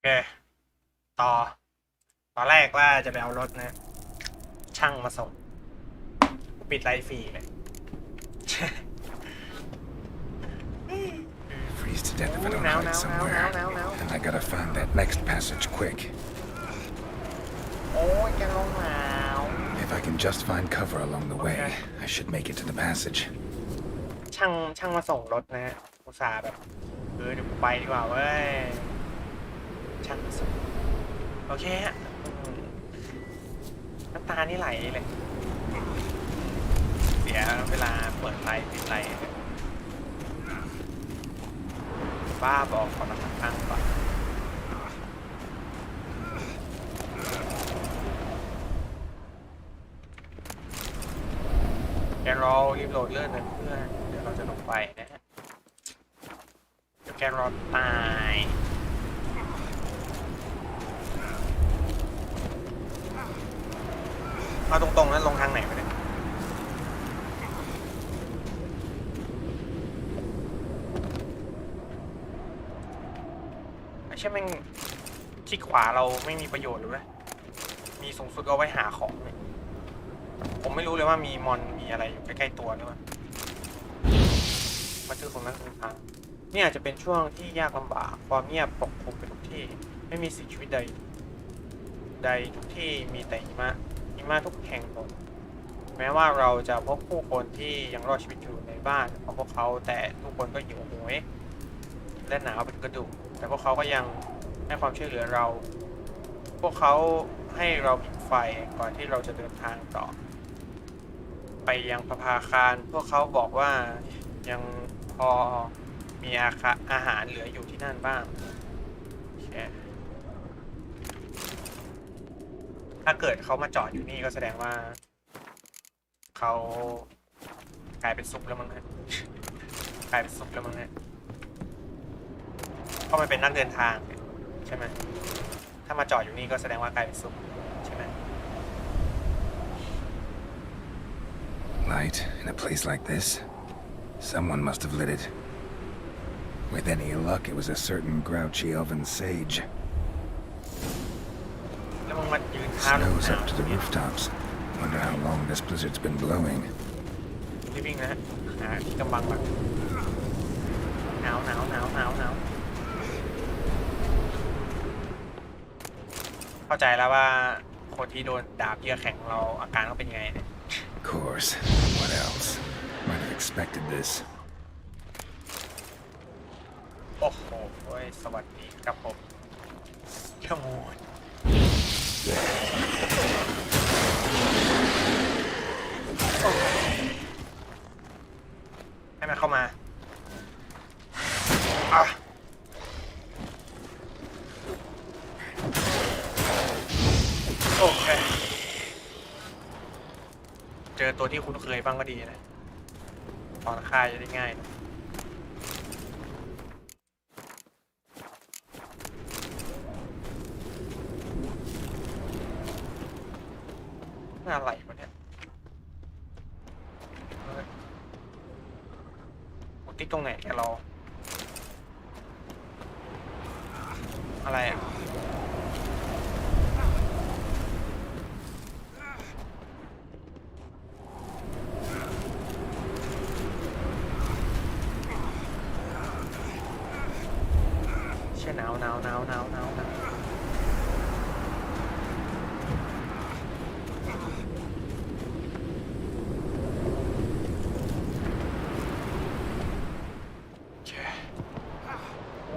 เคต่อตอนแรกว่าจะไปเอารถนะช่างมาส่งปิดไลฟ์ฟรีเลย Freeze to death if I don't hide somewhere. And I gotta find that next passage quick. โอ้ยจะลงหนาว If I can just find cover along the way, I should make it to the passage. ช่างมาส่งรถนะอุตส่าห์แบบเดี๋ยวกูไปดีกว่าเว้ยช่างมาส่งโอเคฮะน้ำตานี่ไหลเลยเสียเวลาเปิดไลฟ์ปิดไลฟ์บ้าบอกขอรับตั้งก่อนแกรอรีบโหลดเลื่อนเลยเพื่อนเดี๋ยวเราจะลงไปนะฮะเดี๋ยวแกรอตายเอาตรงๆนั้นลงทางไหนไปเนี่ยไอ้เช่แม่งที่ขวาเราไม่มีประโยชน์หรือไงมีสูงสุดเอาไว้หาของเนี่ยผมไม่รู้เลยว่ามีมอนมีอะไรอยู่ใกล้ๆตัวหรือเปล่ามันคือของนักศึกษานี่อาจจะเป็นช่วงที่ยากลำบากความเงียบปกคลุมไปทุกที่ไม่มีสิ่งชีวิตใดทุกที่มีแต่หิมะทุกแห่งหมดแม้ว่าเราจะพบผู้คนที่ยังรอดชีวิตอยู่ในบ้านของพวกเขาแต่ทุกคนก็หิวโหยและหนาวเป็นกระดูกแต่พวกเขาก็ยังให้ความช่วยเหลือเราพวกเขาให้เราผิงไฟก่อนที่เราจะเดินทางต่อไปยังประภาคารพวกเขาบอกว่ายังพอมีอาหารเหลืออยู่ที่นั่นบ้างถ้าเกิดเขามาจอดอยู่นี่ก็แสดงว่าเขากลายเป็นซุปแล้วมั้งฮะกลายเป็นซุปแล้วมั้งฮะเพราะมันเป็นนักเดินทางใช่ไหมถ้ามาจอดอยู่นี่ก็แสดงว่ากลายเป็นซุปใช่ไหม Light in a place like this. Someone must have lit it. With any luck, it was a certain grouchy elven sage. Snows up to the rooftops. Wonder how long this blizzard's been blowing. รีบวิ่งนะฮะที่กำบังแบบหนาวเข้าใจแล้วว่าคนที่โดนดาบเยื่อแข็งเราอาการเขาเป็นไงเนี่ย Of course. What else? Might have expected this. โอ้โหสวัสดีครับผมขโมยให้มันเข้ามาโอเคเจอตัวที่คุ้นเคยบ้างก็ดีนะตอนฆ่าจะได้ง่ายอะไรวะเนี่ยกูติ๊กตรงไหนแกเราอะไรอ่ะเชี่ยหนาวโ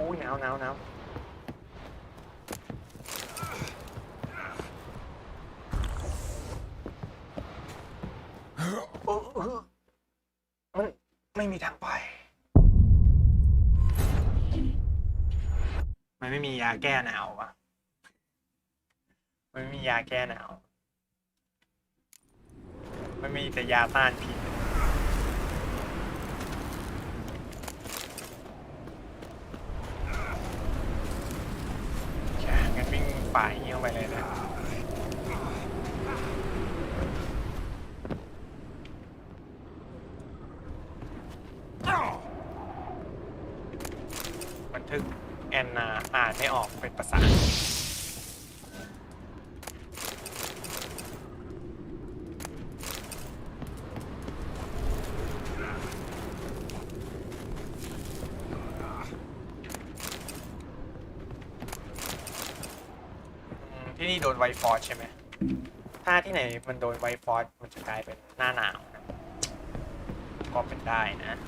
อ้ยหนาวมันไม่มีทางไปมันไม่มียาแก้หนาววะมันไม่มียาแก้หนาวมันมีแต่ยาต้านพิษงั้นวิ่งป่าเงี้ยไปเลยนะบันทึก แอนนาอ่านไม่ออกเป็นภาษาที่นี่โดนไวฟอร์ใช่ไหมถ้าที่ไหนมันโดนไวฟอร์มันจะกลายเป็นหน้าหนาวนะก็เป็นได้นะ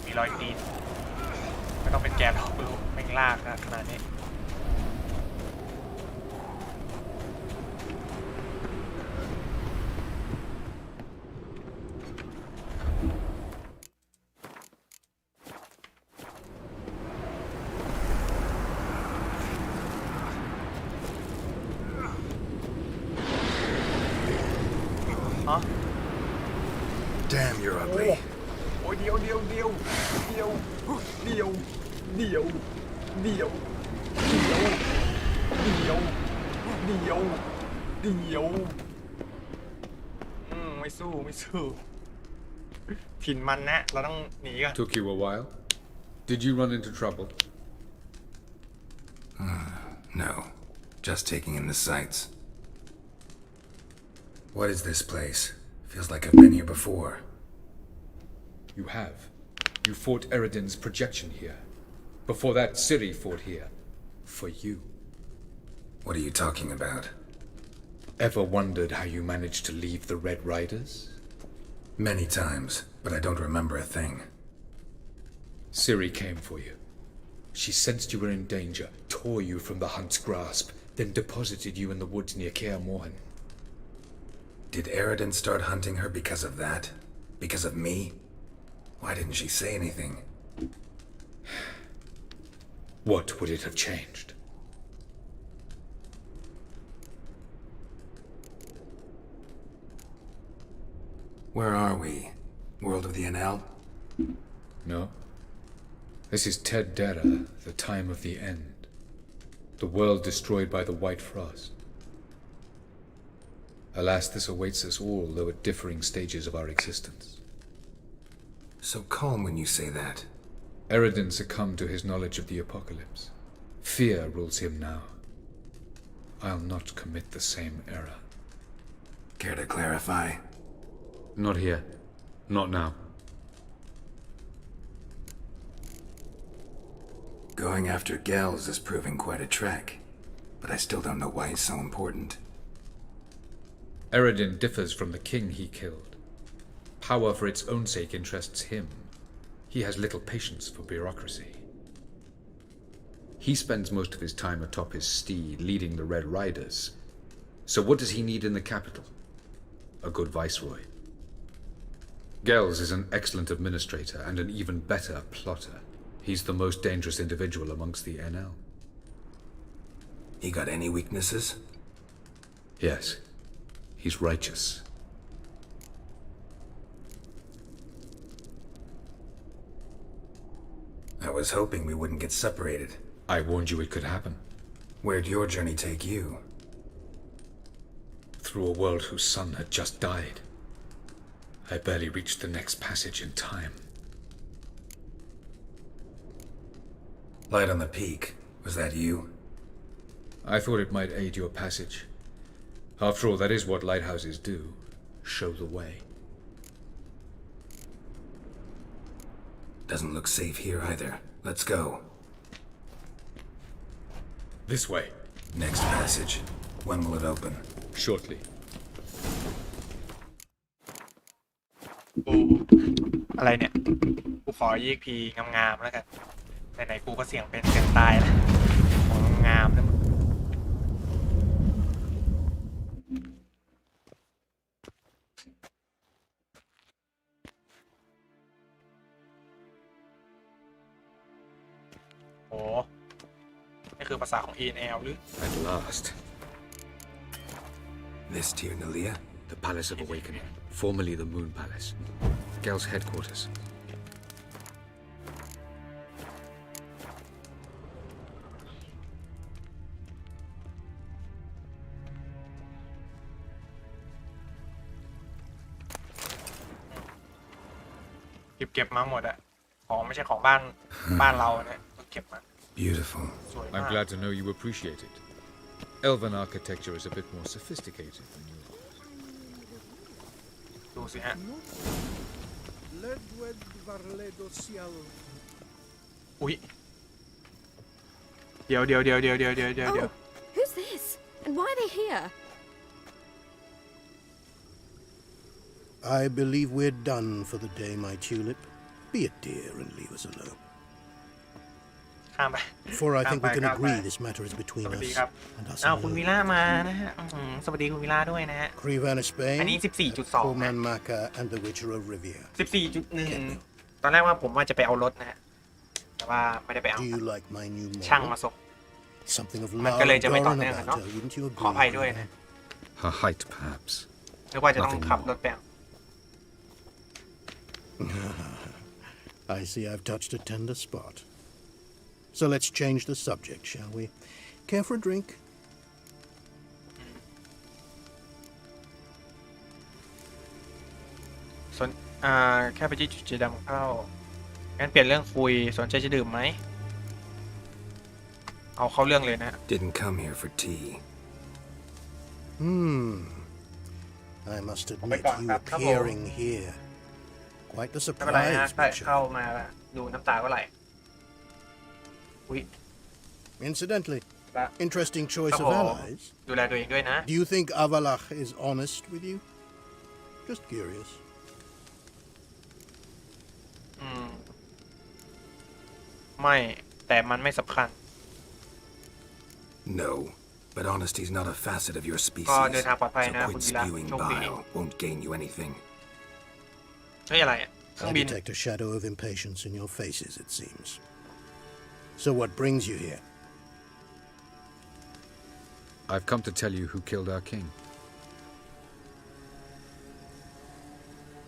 มีรอยตีนไม่ต้องเป็นแกหรอกรู้แม่งลากนะขนาดนี้อ๋อ Damn, you're ugly. โอ้ยเดียวไม่สู้ผินมันนะเราต้องหนีก่อน Took you a while. Did you run into trouble? No, just taking in the sights. What is this place? Feels like I've been here before. You have. You fought Eridan's projection here. Before that, Ciri fought here. For you. What are you talking about? Ever wondered how you managed to leave the Red Riders? Many times, but I don't remember a thing. Ciri came for you. She sensed you were in danger, tore you from the Hunt's grasp, then deposited you in the woods near Kaer Morhen. Did Eridan start hunting her because of that? Because of me? Why didn't she say anything? What would it have changed? Where are we? World of the NL? No. This is Ted Dera, the time of the end. The world destroyed by the White Frost. Alas, this awaits us all, though at differing stages of our existence. So calm when you say that. Eridan succumbed to his knowledge of the apocalypse. Fear rules him now. I'll not commit the same error. Care to clarify? Not here. Not now. Going after Gels is proving quite a trek, but I still don't know why he's so important. Eridan differs from the king he killed. Power for its own sake interests him. He has little patience for bureaucracy. He spends most of his time atop his steed, leading the Red Riders. So what does he need in the capital? A good viceroy. Gels is an excellent administrator and an even better plotter. He's the most dangerous individual amongst the NL. He got any weaknesses? Yes. He's righteous. I was hoping we wouldn't get separated. I warned you it could happen. Where'd your journey take you? Through a world whose sun had just died. I barely reached the next passage in time. Light on the peak. Was that you? I thought it might aid your passage. After all, that is what lighthouses do. Show the way. Doesn't look safe here either. Let's go. This way. Next passage. When will it open? Shortly. อะไรเนี่ยกูขอ EXP งามๆแล้วกันไหนๆกูก็เสี่ยงเป็นเสี่ยงตายแล้วของงามนะมึงโอ้นี่คือภาษาของ ENL หรือ At last. This Tyr Nalia? The Palace of Awakening, formerly the Moon Palace. Gel's headquarters.เก็บมาหมดอะของไม่ใช่ของบ้านเราเนี่ยต้องเก็บมา Beautiful. สวยมาก I'm glad to know you appreciate it. Elven architecture is a bit more sophisticated than yours. ดูสิฮะ อุ๊ยเดี๋ยว Oh, who's this? And why are they here? I believe we're done for the day, my tulip. Be a dear and leave us alone. ข้ามไป For I think we can ข้ามไป agree this matter is ส between วัสดี us ครับ and us อ้าวคุณวิ alone. ล่ามานะฮะสวัสดีคุณวิล่าด้วยนะฮะ Crevan of อัน Spain, นี้ 14.2 นะ Pullman Maka, and the Witcher of Rivia. 14.1 ตอนแรกว่าผมว่าจะไปเอารถนะฮะแต่ว่าไม่ได้ไปเอา Do you like my new ช่างมา model? ส่ง Something of มันก็เลย Lara จะไม่ต่อ Doran เนื่องกัน about เนาะ her, wouldn't you ขออภัย agree? ด้วยนะ Her height, perhaps. นึกว่าจะต้องขับรถไปเอา I see I've touched a tender spot. So let's change the subject, shall we? Care for a drink? สนแค่ไปที่จุดสีดำเข้างั้นเปลี่ยนเรื่องคุยสนใจจะดื่มไหมเอาเข้าเรื่องเลยนะ Didn't come here for tea. I must my admit, God, you come on. appearing here. Quite the ไม่เป็นไรนะ surprise, เข้า Butcher. มาดูน้ำตาก็ไหลอุ๊ย Incidentally, ละ interesting choice of Come on. allies. ดูแลตัวเองด้วยนะ Do you think Avalach is honest with you? Just curious. ไม่แต่มันไม่สำคัญ No, but honesty's not a facet of your species. ก็เดินทางปลอดภัย So นะ point คุณวิระ spewing โชคดี bile won't gain you anything. เฮ้ยอะไรอ่ะเครื่อง I บิน detect a shadow of impatience in your faces, it seems. So what brings you here? I've come to tell you who killed our king.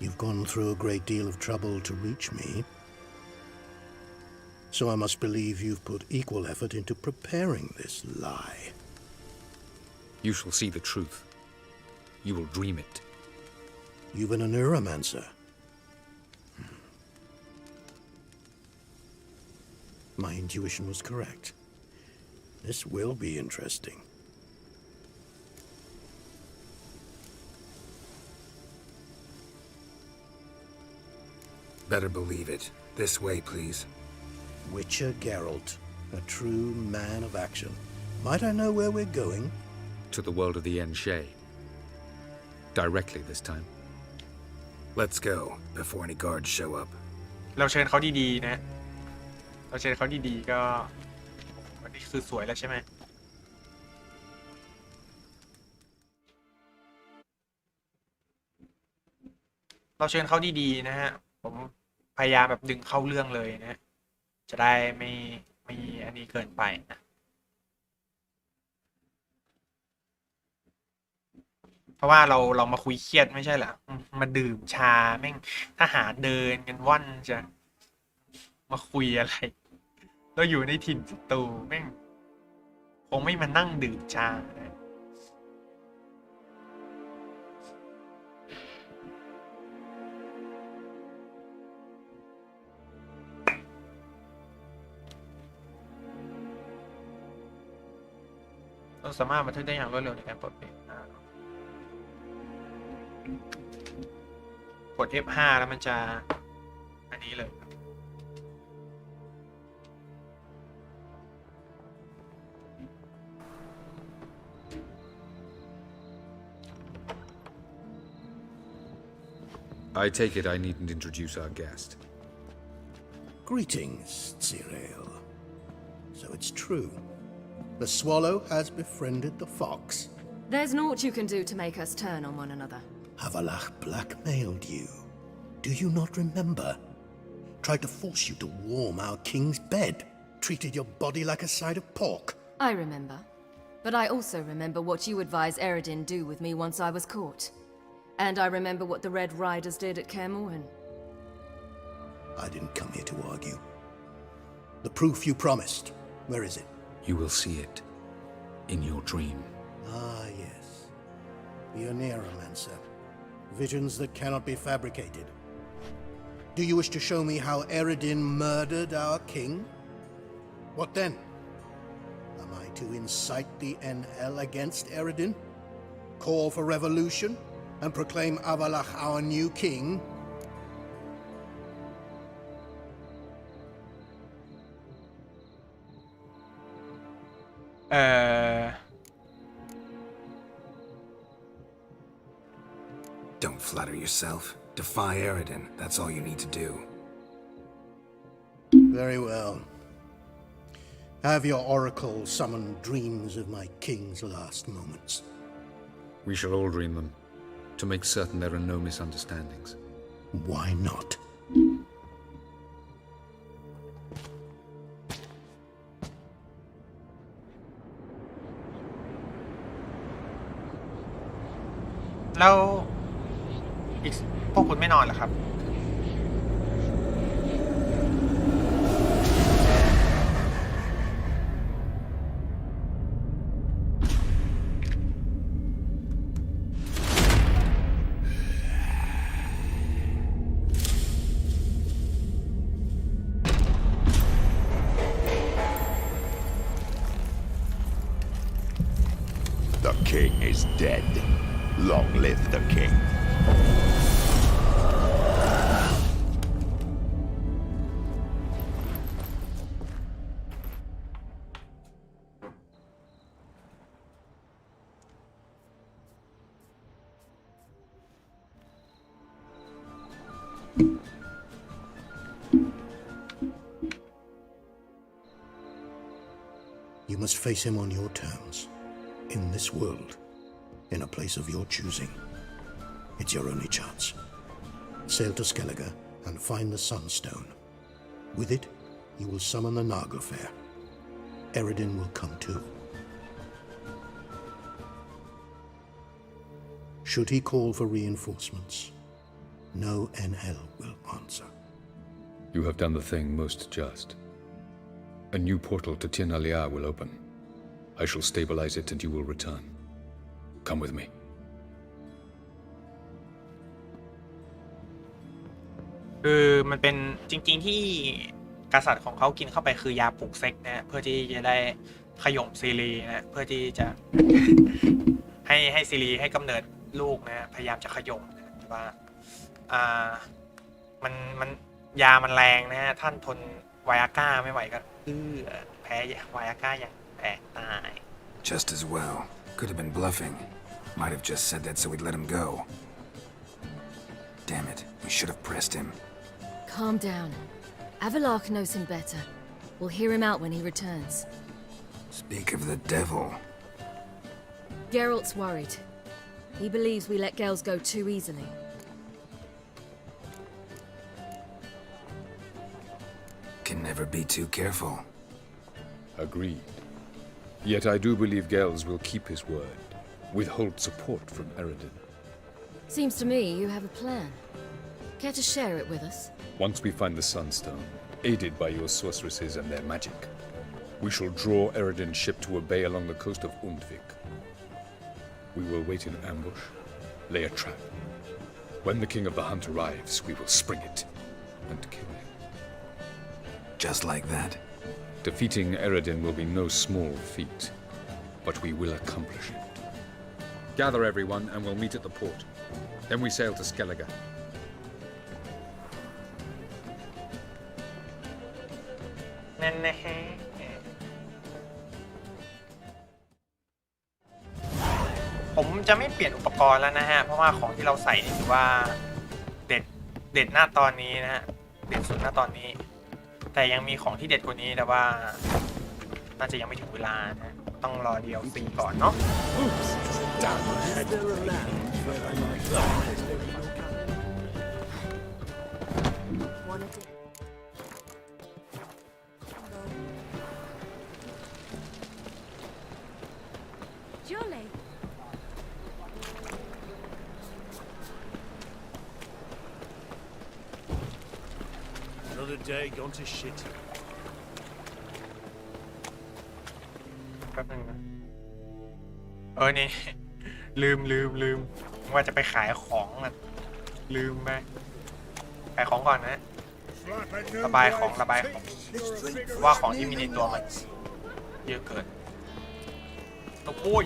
You've gone through a great deal of trouble to reach me. So I must believe you've put equal effort into preparing this lie. You shall see the truth. You will dream it. You've been a neuromancer. My intuition was correct. This will be interesting. Better believe it. This way, please. Witcher Geralt, a true man of action. Might I know where we're going? To the world of the Enshe. Directly this time. Let's go, before any guards show up. เราเชิญเขาดีๆนะ เราเชิญเขาดีๆก็วันนี้คือสวยแล้วใช่ไหมเราเชิญเขาดีๆนะฮะผมพยายามแบบดึงเข้าเรื่องเลยนะจะได้ไม่อันนี้เกินไปนะเพราะว่าเรามาคุยเครียดไม่ใช่เหรอมาดื่มชาแม่งทหารเดินกันว่อนจะมาคุยอะไรเราอยู่ในถิ่นศัตรูแม่งคงไม่มานั่งดื่มชานะเราสามารถบันทึกได้อย่างรวดเร็วในการปลดเปลี่ยนกด F5 แล้วมันจะอันนี้เลย I take it I needn't introduce our guest. Greetings, Cyril. So it's true. The swallow has befriended the fox. There's naught you can do to make us turn on one another. Havalach blackmailed you. Do you not remember? Tried to force you to warm our king's bed. Treated your body like a side of pork. I remember. But I also remember what you advised Eredin do with me once I was caught. And I remember what the Red Riders did at Kaer Morhen. I didn't come here to argue. The proof you promised, where is it? You will see it in your dream. Ah, yes. The Oneiromancer. Visions that cannot be fabricated. Do you wish to show me how Eredin murdered our king? What then? Am I to incite the NL against Eredin? Call for revolution? And proclaim Avalach our new king? Don't flatter yourself. Defy Eredin. That's all you need to do. Very well. Have your oracle summon dreams of my king's last moments. We shall all dream them, to make certain there are no misunderstandings. Why not?แล้วอีกพวกคุณไม่นอนเหรอครับ The king is dead. Long live the king. You must face him on your terms. In this world. In a place of your choosing. It's your only chance. Sail to Skellige and find the Sunstone. With it, you will summon the Naga Fair. Eredin will come too. Should he call for reinforcements, no NL will answer. You have done the thing most just. A new portal to Tir Nalia will open. I shall stabilize it and you will return. Come with me. คือมันเป็นจริงๆที่กษัตริย์ของเขากินเข้าไปคือยาปลุกเซ็กนะเพื่อที่จะได้ขย่มซีรีนะเพื่อที่จะ ให้ซีรีให้กำเนิดลูกนะพยายามจะขย่มนะแต่ว่ามันยามันแรงนะฮะท่านทนไวอาก้าไม่ไหวก็แพ้ไวอาก้าอย่างแตกตาย Just as well. Could have been bluffing. Might have just said that so we'd let him go. Damn it. We should have pressed him. Calm down. Avalach knows him better. We'll hear him out when he returns. Speak of the devil. Geralt's worried. He believes we let girls go too easily. Can never be too careful. Agreed. Yet I do believe Gels will keep his word, withhold support from Eredin. Seems to me you have a plan. Care to share it with us? Once we find the Sunstone, aided by your sorceresses and their magic, we shall draw Eredin's ship to a bay along the coast of Undvik. We will wait in ambush, lay a trap. When the King of the Hunt arrives, we will spring it and kill him. Just like that? Defeating Eredin will be no small feat, but we will accomplish it. Gather everyone and we'll meet at the port. Then we sail to Skellige. นั่นนะฮะผมจะไม่เปลี่ยนอุปกรณ์แล้วนะฮะเพราะว่าของที่เราใส่นี่ถือว่าเด็ดหน้าตอนนี้นะฮะเด็ดสุดหน้าตอนนี้แต่ยังมีของที่เด็ดกว่านี้แต่ว่าน่าจะยังไม่ถึงเวลานะต้องรอเดียวซีก่อนเนาะAnother day gone to shit. แป๊บนึงนะนี่ ลืมว่าจะไปขายของอ่ะลืมไปขายของก่อนนะ ระบายของว่าของที่มีในตัวมันเยอะเกินโอ้ย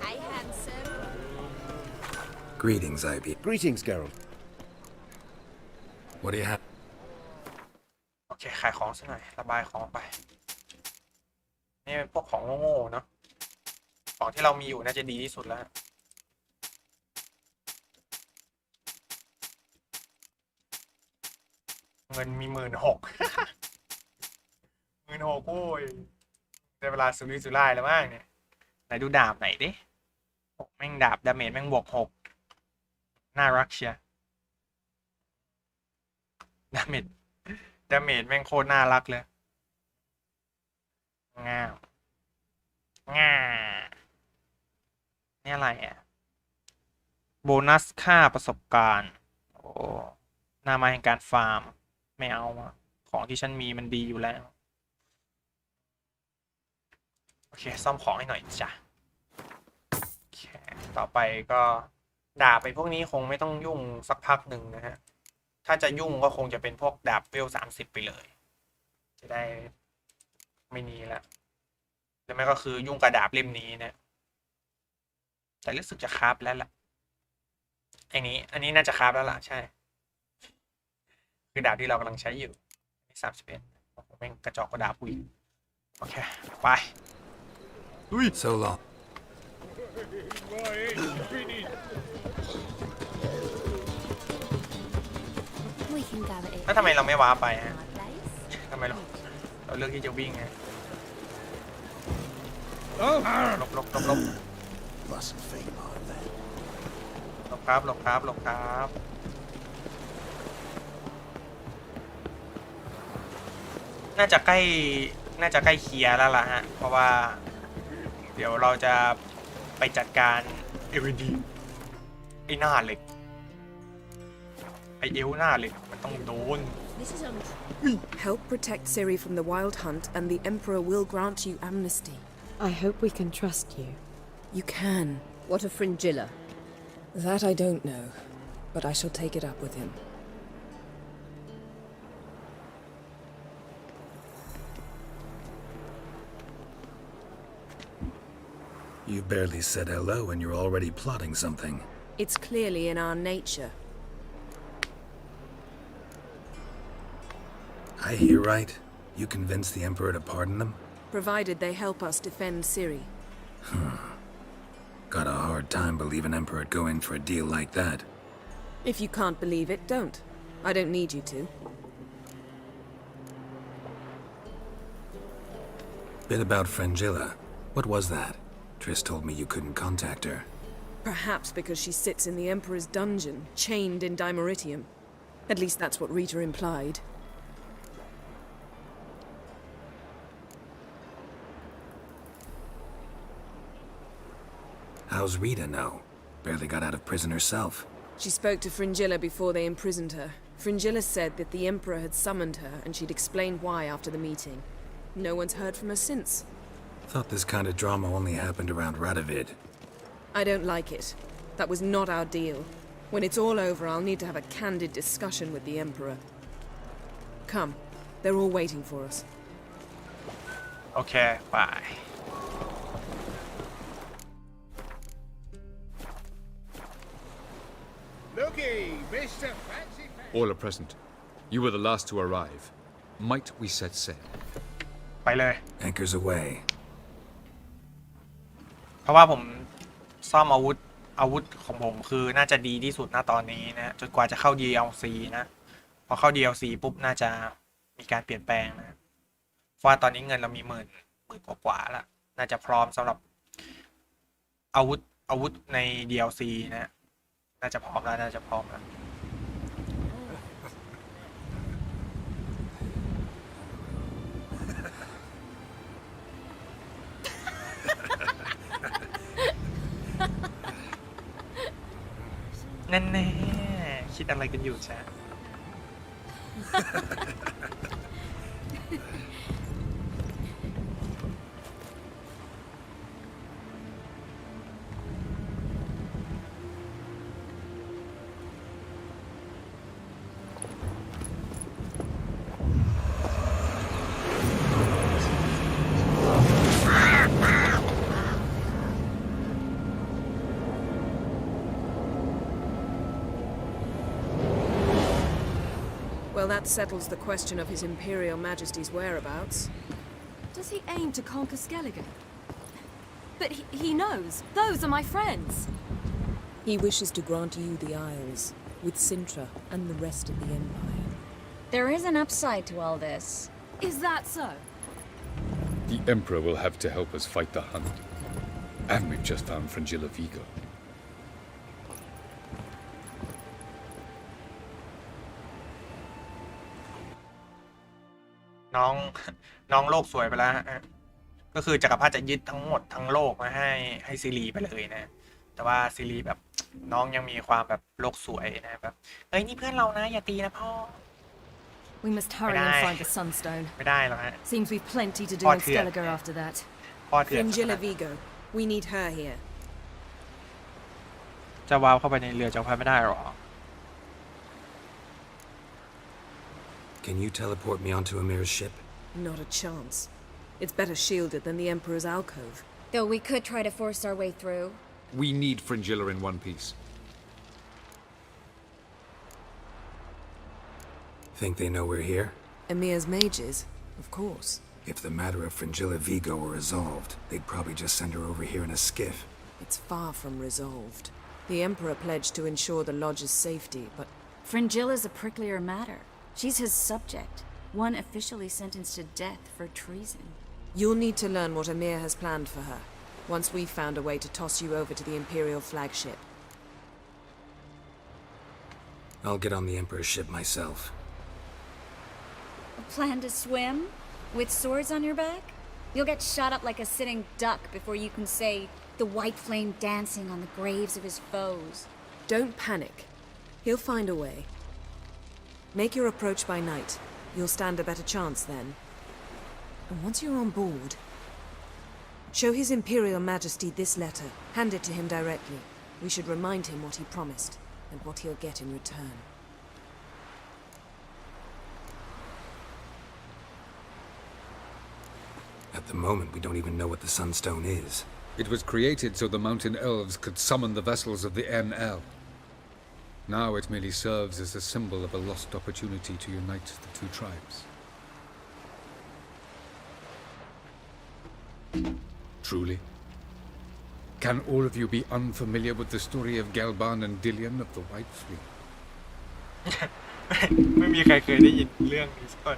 Hi, handsome. Greetings, IP. Greetings, Geralt. What do you have? โอเคขายของสักหน่อยระบายของไปนี่เป็นพวกของโง่ๆเนาะของที่เรามีอยู่น่าจะดีที่สุดแล้วเงินมี16,000 16,000โอ้ยในเวลาสุรุ่ยสุร่ายแล้วมากเนี่ยไหนดูดาบไหนดิแม่งดาบดาเมจแม่งบวก6น่ารักเชียดาเมจแม่งโคตรน่ารักเลยง่าวนี่อะไรอ่ะโบนัสค่าประสบการณ์โอ้หน้าไม้แห่งการฟาร์มไม่เอาอะของที่ฉันมีมันดีอยู่แล้วโอเคซ่อมของให้หน่อยจ้ะโอเคต่อไปก็ดาบไปพวกนี้คงไม่ต้องยุ่งสักพักหนึ่งนะฮะถ้าจะยุ่งก็คงจะเป็นพวกดาบเวล30ไปเลยจะได้ไม่นี้ละหรือไม่ก็คือยุ่งกับดาบเล่มนี้นะแต่รู้สึกจะคราฟแล้วล่ะอันนี้น่าจะคราฟแล้วล่ะใช่คือดาบที่เรากำลังใช้อยู่31แม่งกระจอกกระดาบอุ้ยโอเคไปอุ้ย So long. We can go at it. แล้วทำไมเราไม่ว้าไปฮะ My place. ทำไมเราเลือกที่จะวิ่งไงหลบ Mustn't fake like that. หลบครับน่าจะใกล้เคลียร์แล้วล่ะฮะเพราะว่าเดี๋ยวเราจะไปจัดการเอวดีไอ้หน้าเหล็กไอเอวหน้าเหล็กมันต้องโดน This is untrue. Help protect Ciri from the Wild Hunt, and the Emperor will grant you amnesty. I hope we can trust you. You can. What of Fringilla? That I don't know, but I shall take it up with him. You barely said hello and you're already plotting something. It's clearly in our nature. I hear right? You convinced the Emperor to pardon them? Provided they help us defend Ciri. Got a hard time believing Emperor'd go in for a deal like that. If you can't believe it, don't. I don't need you to. Bit about Fringilla. What was that? Triss told me you couldn't contact her. Perhaps because she sits in the Emperor's dungeon, chained in Dimeritium. At least that's what Rita implied. How's Rita know? Barely got out of prison herself. She spoke to Fringilla before they imprisoned her. Fringilla said that the Emperor had summoned her and she'd explained why after the meeting. No one's heard from her since. Thought this kind of drama only happened around Radovid. I don't like it. That was not our deal. When it's all over, I'll need to have a candid discussion with the Emperor. Come. They're all waiting for us. โอเคไป Looky, Mr. Fancy All are present. You were the last to arrive. Might we set sail? ไปเลย Anchors away. เพราะว่าผมซ่อมอาวุธของผมคือน่าจะดีที่สุดณตอนนี้นะจนกว่าจะเข้า DLC นะพอเข้า DLC ปุ๊บน่าจะมีการเปลี่ยนแปลงนะเพราะว่าตอนนี้เงินเรามีหมื่นกว่าแล้วน่าจะพร้อมสำหรับอาวุธใน DLC นะน่าจะพร้อมแล้วแน่ๆคิดอะไรกันอยู่จ๊ะ that settles the question of His Imperial Majesty's whereabouts. Does he aim to conquer Skellige? But he knows. Those are my friends. He wishes to grant you the Isles, with Sintra and the rest of the Empire. There is an upside to all this. Is that so? The Emperor will have to help us fight the Hunt. And we've just found Fringilla Vigo. น้องน้องโลกสวยไปแล้วฮะก็คือจักรพรรดิจะยึดทั้งหมดทั้งโลกมาให้ซีรีไปเลยนะแต่ว่าซีรีแบบน้องยังมีความแบบโลกสวยนะแบบเอ้ยนี่เพื่อนเรานะอย่าตีนะพ่อ We must hurry and find the Sunstone. ไม่ได้หรอกฮะ Seems we've plenty to do in Skellige after that. พ่อเถื่อน Fringilla Vigo. We need her here. จะวาวเข้าไปในเรือจักรพรรดิไม่ได้หรอ Can you teleport me onto Amir's ship? Not a chance. It's better shielded than the Emperor's alcove. Though we could try to force our way through. We need Fringilla in one piece. Think they know we're here? Emir's mages, of course. If the matter of Fringilla Vigo were resolved, they'd probably just send her over here in a skiff. It's far from resolved. The Emperor pledged to ensure the Lodge's safety, but... Fringilla's a pricklier matter. She's his subject, one officially sentenced to death for treason. You'll need to learn what Emir has planned for her, once we've found a way to toss you over to the Imperial flagship. I'll get on the Emperor's ship myself. A plan to swim? With swords on your back? You'll get shot up like a sitting duck before you can say, the white flame dancing on the graves of his foes. Don't panic. He'll find a way. Make your approach by night. You'll stand a better chance then. And once you're on board, show His Imperial Majesty this letter. Hand it to him directly. We should remind him what he promised, and what he'll get in return. At the moment, we don't even know what the Sunstone is. It was created so the mountain elves could summon the vessels of the NL. Now it merely serves as a symbol of a lost opportunity to unite the two tribes. Truly? Can all of you be unfamiliar with the story of Galban and Dillion of the White Fleet? ไม่มีใครเคยได้ยินเรื่องนี้สักคน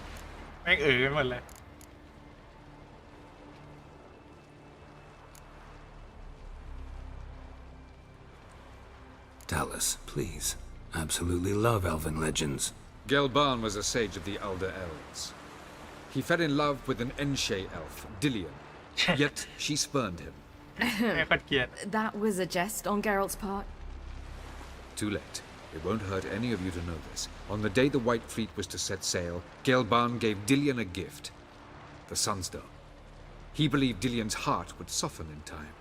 แม่งกันหมดเลย Tell us, please. Absolutely love elven legends. Galban was a sage of the Elder Elves. He fell in love with an Enshe elf, Dillion, yet she spurned him. That was a jest on Geralt's part. Too late. It won't hurt any of you to know this. On the day the White Fleet was to set sail, Galban gave Dillion a gift, the Sunstone. He believed Dillion's heart would soften in time.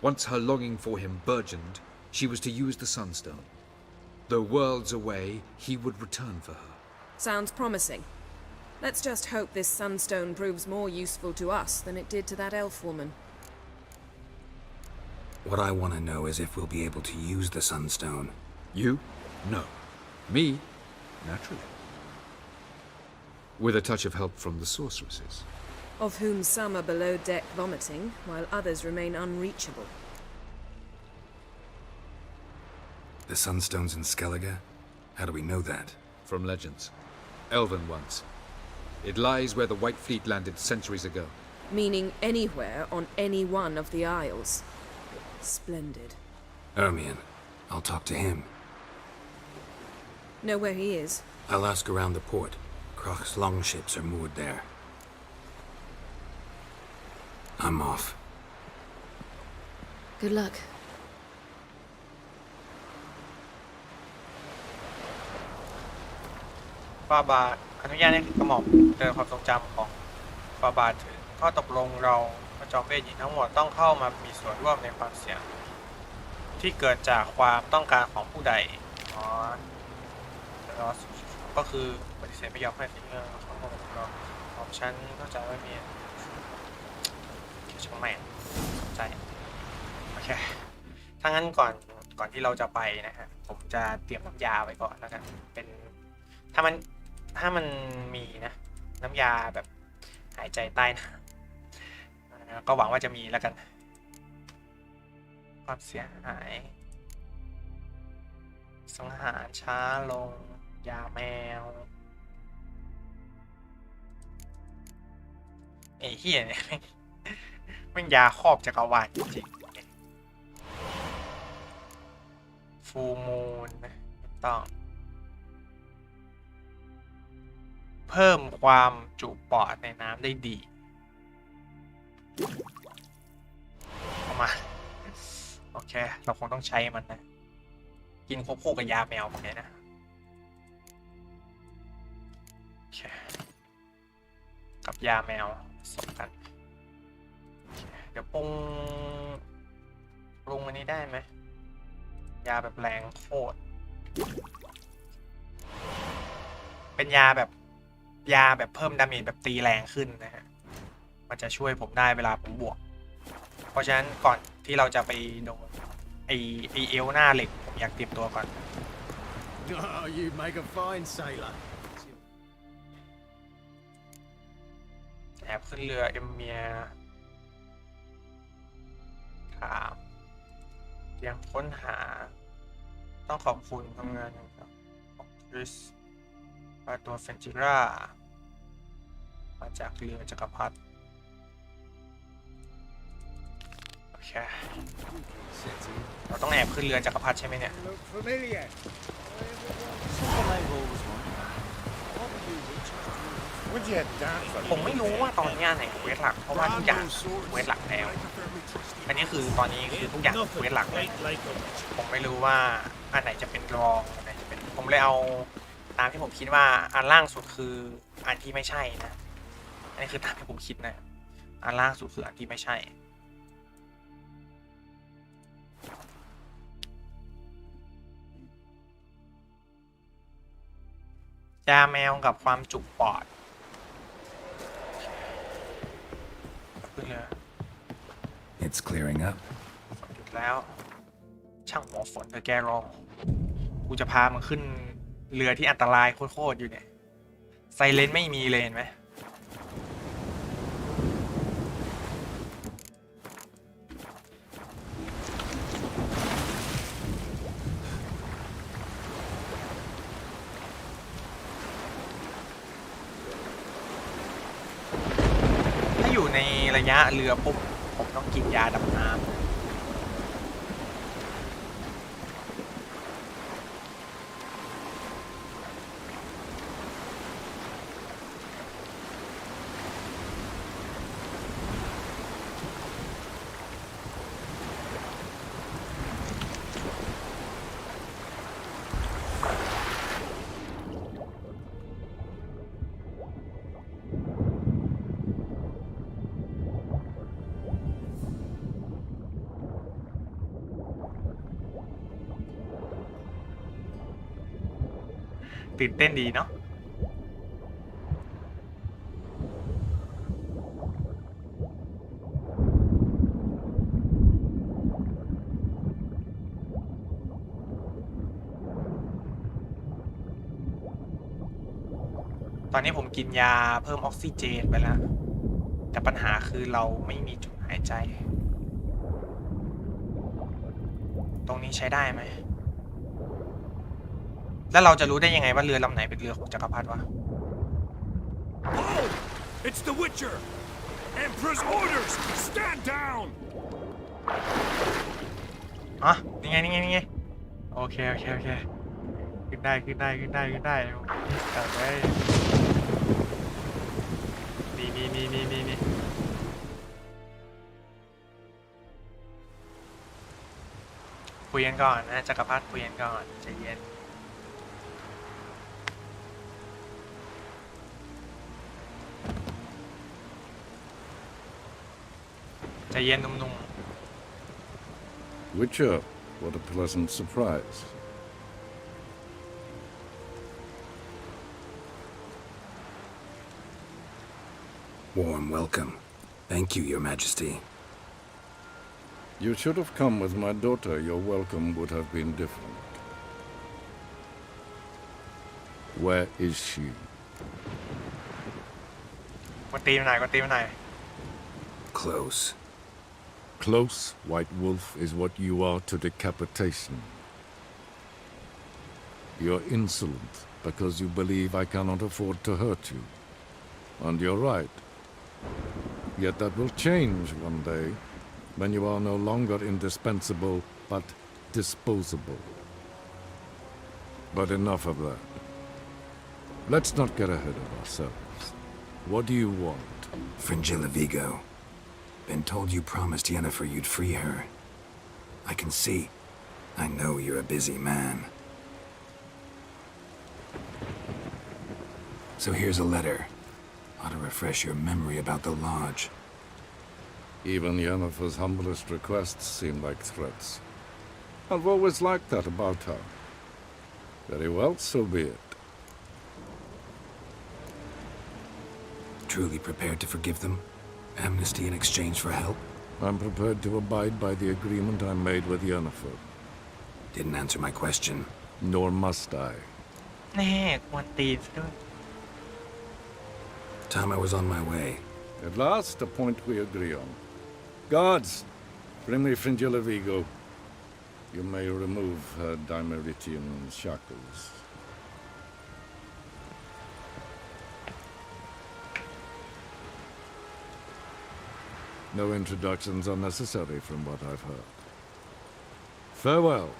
Once her longing for him burgeoned, she was to use the Sunstone. Though worlds away, he would return for her. Sounds promising. Let's just hope this Sunstone proves more useful to us than it did to that elf woman. What I want to know is if we'll be able to use the Sunstone. You? No. Me? Naturally. With a touch of help from the sorceresses. Of whom some are below deck vomiting, while others remain unreachable. The Sunstone's in Skellige? How do we know that? From legends. Elven ones. It lies where the White Fleet landed centuries ago. Meaning anywhere on any one of the Isles. Splendid. Ermion. I'll talk to him. Know where he is? I'll ask around the port. Krach's longships are moored there. I'm off. Good luck. ฟาบาทอนุญาตให้กระหม่อมเตือนความทรงจำของฟาบาทถึงข้อตกลงเราพระจอมเวทหญิงทั้งหมดต้องเข้ามามีส่วนร่วมในความเสี่ยงที่เกิดจากความต้องการของผู้ใดก็คือปฏิเสธไม่ยอมให้สิ่งเรื่องของเราของฉันเข้าใจว่ามีช่างแม่งใจโอเคถ้างั้นก่อนที่เราจะไปนะฮะผมจะเตรียมน้ำยาไว้ก่อนแล้วกันเป็นถ้ามัน ถ้ามันมีนะน้ำยาแบบหายใจใต้น้ำก็หวังว่าจะมีแล้วกันความเสียหายสังหารช้าลงยาแมวไอ้เหี้ยเนี่ยมันยาครอบจักรวาลจริงๆฟูมูนต้องเพิ่มความจุปอดในน้ำได้ดีเอามาโอเคเราคงต้องใช้มันนะกินควบคู่กับยาแมวเหมือนกันนะโอเคกับยาแมวสำคัญเดี๋ยวปรุงอันนี้ได้ไหมยาแบบแรงโคตรเป็นยาแบบเพิ่มดาเมจแบบตีแรงขึ้นนะฮะมันจะช่วยผมได้เวลาผมบวกเพราะฉะนั้นก่อนที่เราจะไปโดนไอเอลหน้าเหล็กผมอยากเตรียมตัวก่อน Oh, you make a fine sailor. แอบขึ้นเรือเอมเมียครับยังค้นหาต้องขอบคุณทำงานนะครับคริสปาตัวเฟนจิร่ามาจากเรือจักรพรรดิโอเคเราต้องแอบขึ้นเรือจักรพรรดิใช่ไหมเนี่ย ผมไม่รู้ว่าตอนนี้ไหนเควสหลักเพราะว่าทุกอย่างเควสหลักแล้วอันนี้คือตอนนี้คือทุกอย่างเควสหลักเลยผมไม่รู้ว่าอันไหนจะเป็นรองอันไหนจะเป็นผมเลยเอาตามที่ผมคิดว่าอันล่างสุดคืออันที่ไม่ใช่นะอันนี้คือตามที่ผมคิดนะอันล่างสุดคืออันที่ไม่ใช่ยาแมวกับความจุปอดขึ้นเรือ It's clearing up. หยุดแล้วช่างหัวฝนเธอแกรองกูจะพามันขึ้นเรือที่อันตรายโคตรๆอยู่เนี่ยไซเลนไม่มีเลยเห็นไหมถ้าอยู่ในระยะเรือปุ๊บผมต้องกินยาดำน้ำตื่นเต้นดีเนาะตอนนี้ผมกินยาเพิ่มออกซิเจนไปแล้วแต่ปัญหาคือเราไม่มีจุดหายใจตรงนี้ใช้ได้ไหมแล้วเราจะรู้ได้ยังไงว่าเรือลำไหนเป็นเรือของจักรพรรดิวะ Oh, it's the Witcher. Emperor's orders. Stand down. อ๋อนี่ไงโอเคขึ้นได้เอาเลยนี่คุยกันก่อนนะจักรพรรดิคุยกันก่อนใจเย็นใจเย็นนุ่ม Witcher, what a pleasant surprise. Warm welcome. Thank you, Your Majesty. You should have come with my daughter. Your welcome would have been different. Where is she? กดตีมหน่อยกดตีมหน่อย Close. Close, White Wolf, is what you are to decapitation. You're insolent because you believe I cannot afford to hurt you. And you're right. Yet that will change one day, when you are no longer indispensable, but disposable. But enough of that. Let's not get ahead of ourselves. What do you want? Fringilla Vigo. Been told you promised Yennefer you'd free her. I can see. I know you're a busy man. So here's a letter. Ought to refresh your memory about the Lodge. Even Yennefer's humblest requests seem like threats. I've always liked that about her. Very well, so be it. Truly prepared to forgive them? Amnesty in exchange for help? I'm prepared to abide by the agreement I made with Yennefer. Didn't answer my question. Nor must I. แน่กวนตีนซะด้วย Time I was on my way. At last, a point we agree on. Guards, bring me Fringilla Vigo. You may remove her Dimeritian shackles. No introductions are necessary from what I've heard. Farewell.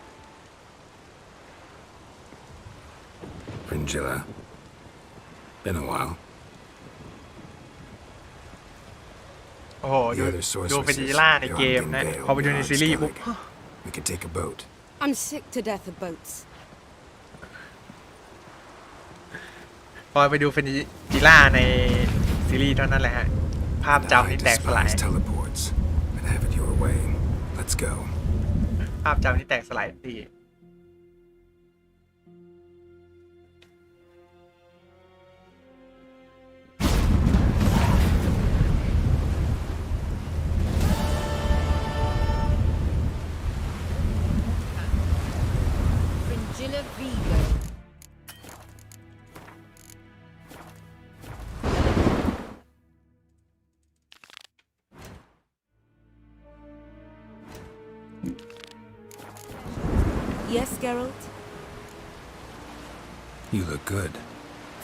Fringilla. Been a while. โอ้โห The other ดูเป็น sorceresses, ยีล่าใน they're เก on มนะ Dinvale พอไปดูในซีรีส์ปุ๊บ We could take a boat. I'm sick to death of boats. พอไปดูเป็นยีล่าในซีรีส์เท่านั้นแหละฮะ ภาพ And จำ I นี่แตกสลาย despise teleports. But have it your way. Let's go. ภาพจำนี่แตกสลายดี Fringilla Vigo. Yes, Geralt? You look good.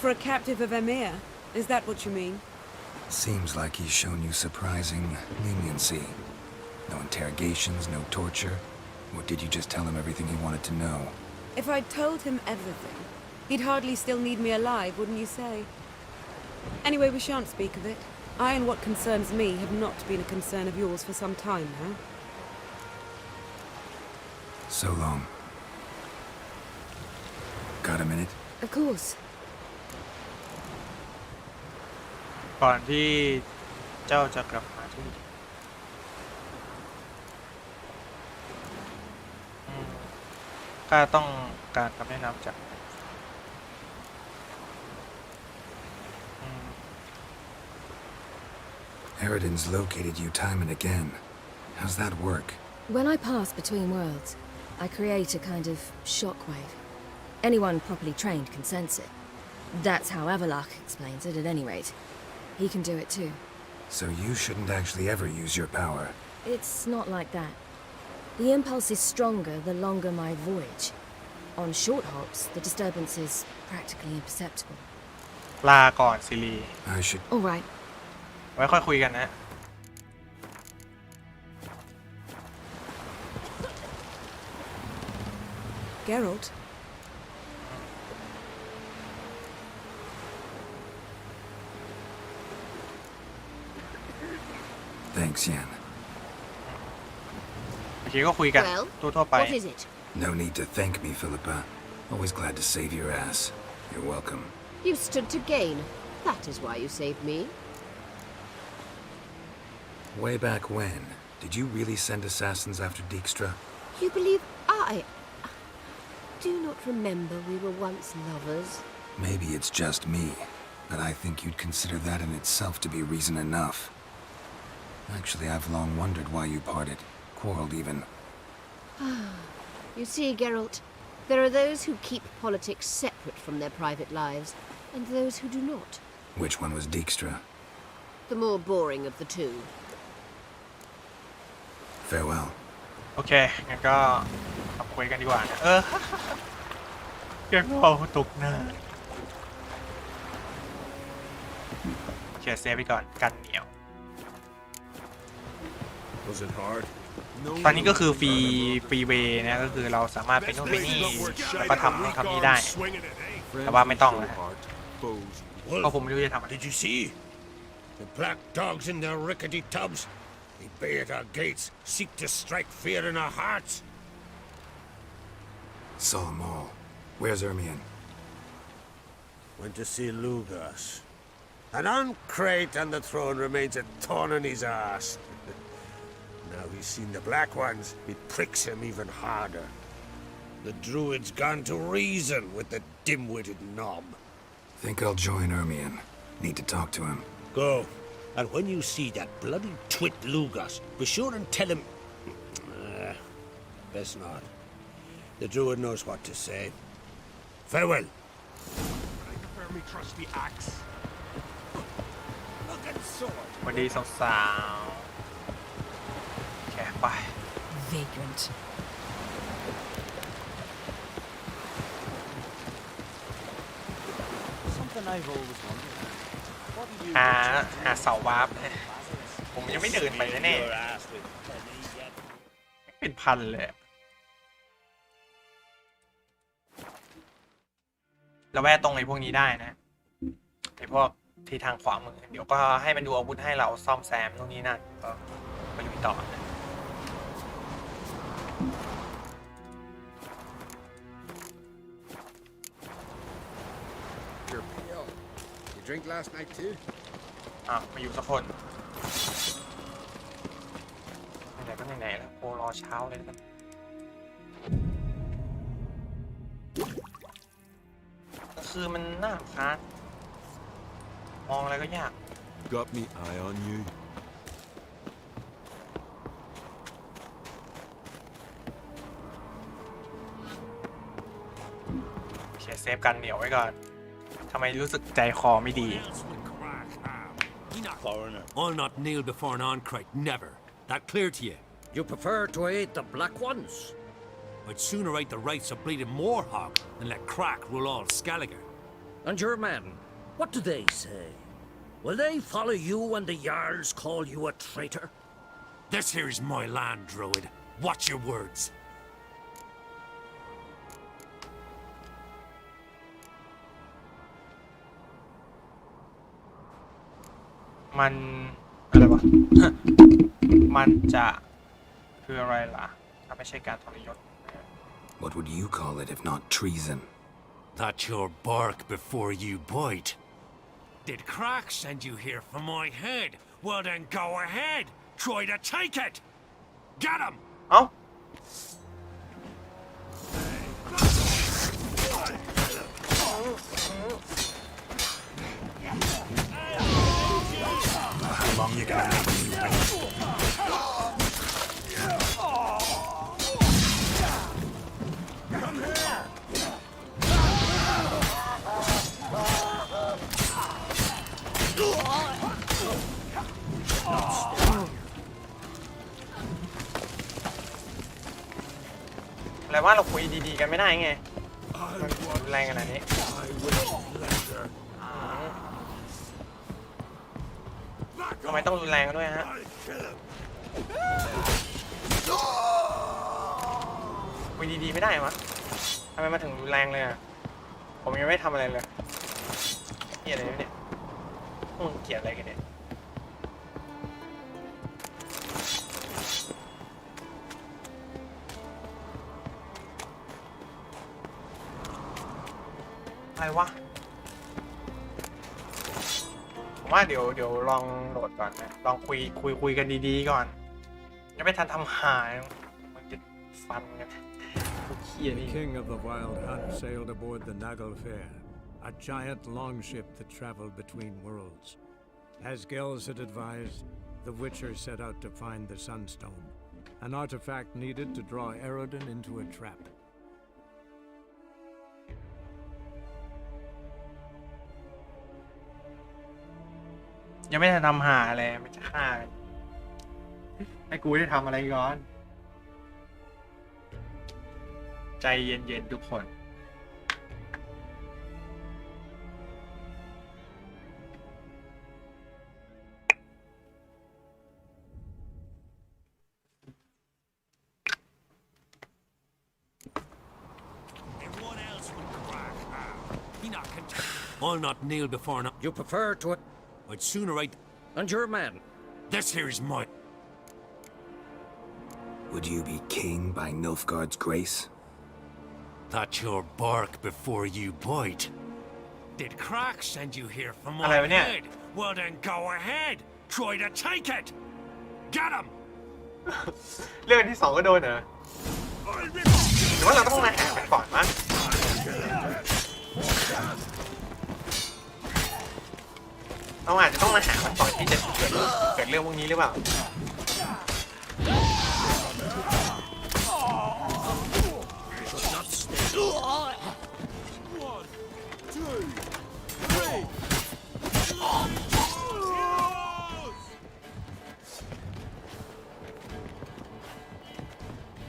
For a captive of Emir, is that what you mean? Seems like he's shown you surprising leniency. No interrogations, no torture. Or did you just tell him everything he wanted to know? If I'd told him everything, he'd hardly still need me alive, wouldn't you say? Anyway, we shan't speak of it. I and what concerns me have not been a concern of yours for some time now. So long. Got a minute? Of course. ก่อนที่เจ้าจะกลับมาที่นี่ข้าต้องการคำแนะนำจากEridan's located you time and again. How's that work? When I pass between worlds, I create a kind of shockwave. Anyone properly trained can sense it. That's how Avalok explains it, at any rate. He can do it too. So you shouldn't actually ever use your power. It's not like that. The impulse is stronger the longer my voyage. On short hops, the disturbance is practically imperceptible. ลาก่อนซิลี I should... All right. ไว้ค่อยคุยกันนะ Geralt? Thanks, Yan. โอเคก็คุยกัน Well, ทั่วๆไป what is it? No need to thank me, Philippa. Always glad to save your ass. You're welcome. You stood to gain. That is why you saved me. Way back when, did you really send assassins after Dijkstra? You believe I do not remember we were once lovers? Maybe it's just me, but I think you'd consider that in itself to be reason enough. Actually, I've long wondered why you parted, quarreled even. You see, Geralt, there are those who keep politics separate from their private lives, and those who do not. Which one was Dijkstra? the more boring of the two. Farewell. โอเคงั้นก็มาคุยกันดีกว่านะแกก็เอาตกหน้าเขียนเซฟไปก่อนกันเหนียว Was it hard? ตอนนี้ก็คือฟรีเวย์นะก็คือเราสามารถไปโน่นไปนี่แล้วก็ทำนู่นทำนี่ได้ แต่ว่าไม่ต้องนะเพราะผมไม่รู้จะทำอะไร Did you see? The black dogs in their rickety tubs. They bay at our gates, seek to strike fear in our hearts. Saw 'em all. Where's Ermion? Went to see Lugas. An uncrate on the throne remains a thorn in his ass. Now he's seen the black ones, it pricks him even harder. The druid's gone to reason with the dim-witted knob. Think I'll join Ermion. Need to talk to him. Go. And when you see that bloody twit Lugas, be sure and tell him... best not. The druid knows what to say. Farewell. I prefer me trusty axe. Look at sword. สวัสดีสาวๆโอเคไป Vagrant. Something I've always wondered. What do you หาเสาวาร์ปผมยังไม่เดินไปแน่ๆเป็นพันเลยเราแวะตรงไอ้พวกนี้ได้นะไอ้พวกที่ทางขวามือเดี๋ยวก็ให้มันดูอาวุธให้เราซ่อมแซมตรงนี้นั่นก็ไปลุยต่อนะ You're pale. You drink last night too? มาอยู่สักคนไหนก็ไหนแล้วโอ้รอเช้าเลยนะก็คือมันน่ารำคาญมองอะไรก็ยาก Got me eye on you. เขียนเซฟกันเหนียวไว้ก่อนทำไมรู้สึกใจคอไม่ดี foreigner? I'll not kneel before an oncrite, never. That clear to you? You prefer to aid the black ones? I'd sooner right the rights of bleeding Moorhog than let crack rule all Skellige. And your men, what do they say? Will they follow you when the Jarls call you a traitor? This here is my land, Druid. Watch your words. มันอะไรวะ มันจะคืออะไรล่ะถ้าไม่ใช่การทรยศ What would you call it if not treason? That's your bark before you bite. Did crack send you here for my head? Well then go ahead. Try to take it. Get him. เอ้าอะไรว่าเราคุยดีๆกันไม่ได้ไงมันรุนแรงขนาดนี้ทำไมต้องรุนแรงกันด้วยฮะคุยดีๆไม่ได้มะทำไมมาถึงรุนแรงเลยอ่ะผมยังไม่ทำอะไรเลยเกลียดอะไรเนี่ยเกลียดอะไรกันเนี่ยอะไรวะผมว่าเดี๋ยวลองโหลดก่อนนะลองคุยกันดีๆก่อนยังไม่ทันทำหายมันจะฟันกันThe king of the Wild Hunt sailed aboard the Nagel Fair, a giant longship that traveled between worlds. As Gels had advised, the Witcher set out to find the Sunstone, an artifact needed to draw Erodin into a trap. ยังไม่ทันทำหาอะไรมันจะฆ่ากันให้กูได้ทำอะไรก่อนใจเย็นๆทุกคนI'll not kneel before now. You prefer to it? I'd sooner And your man? This here's mine. Would you be king by Nilfgaard's grace? That's your bark before you bite. Did Crack send you here for my Hello, yeah. head? Well then go ahead. Try to take it. Get him. เรื่องที่สองก็โดนเหรอหรือว่าเราต้องมาหากันก่อนมั้งเราอาจจะต้องมาหามันก่อนที่จะเกิดเรื่องพวกนี้หรือเปล่า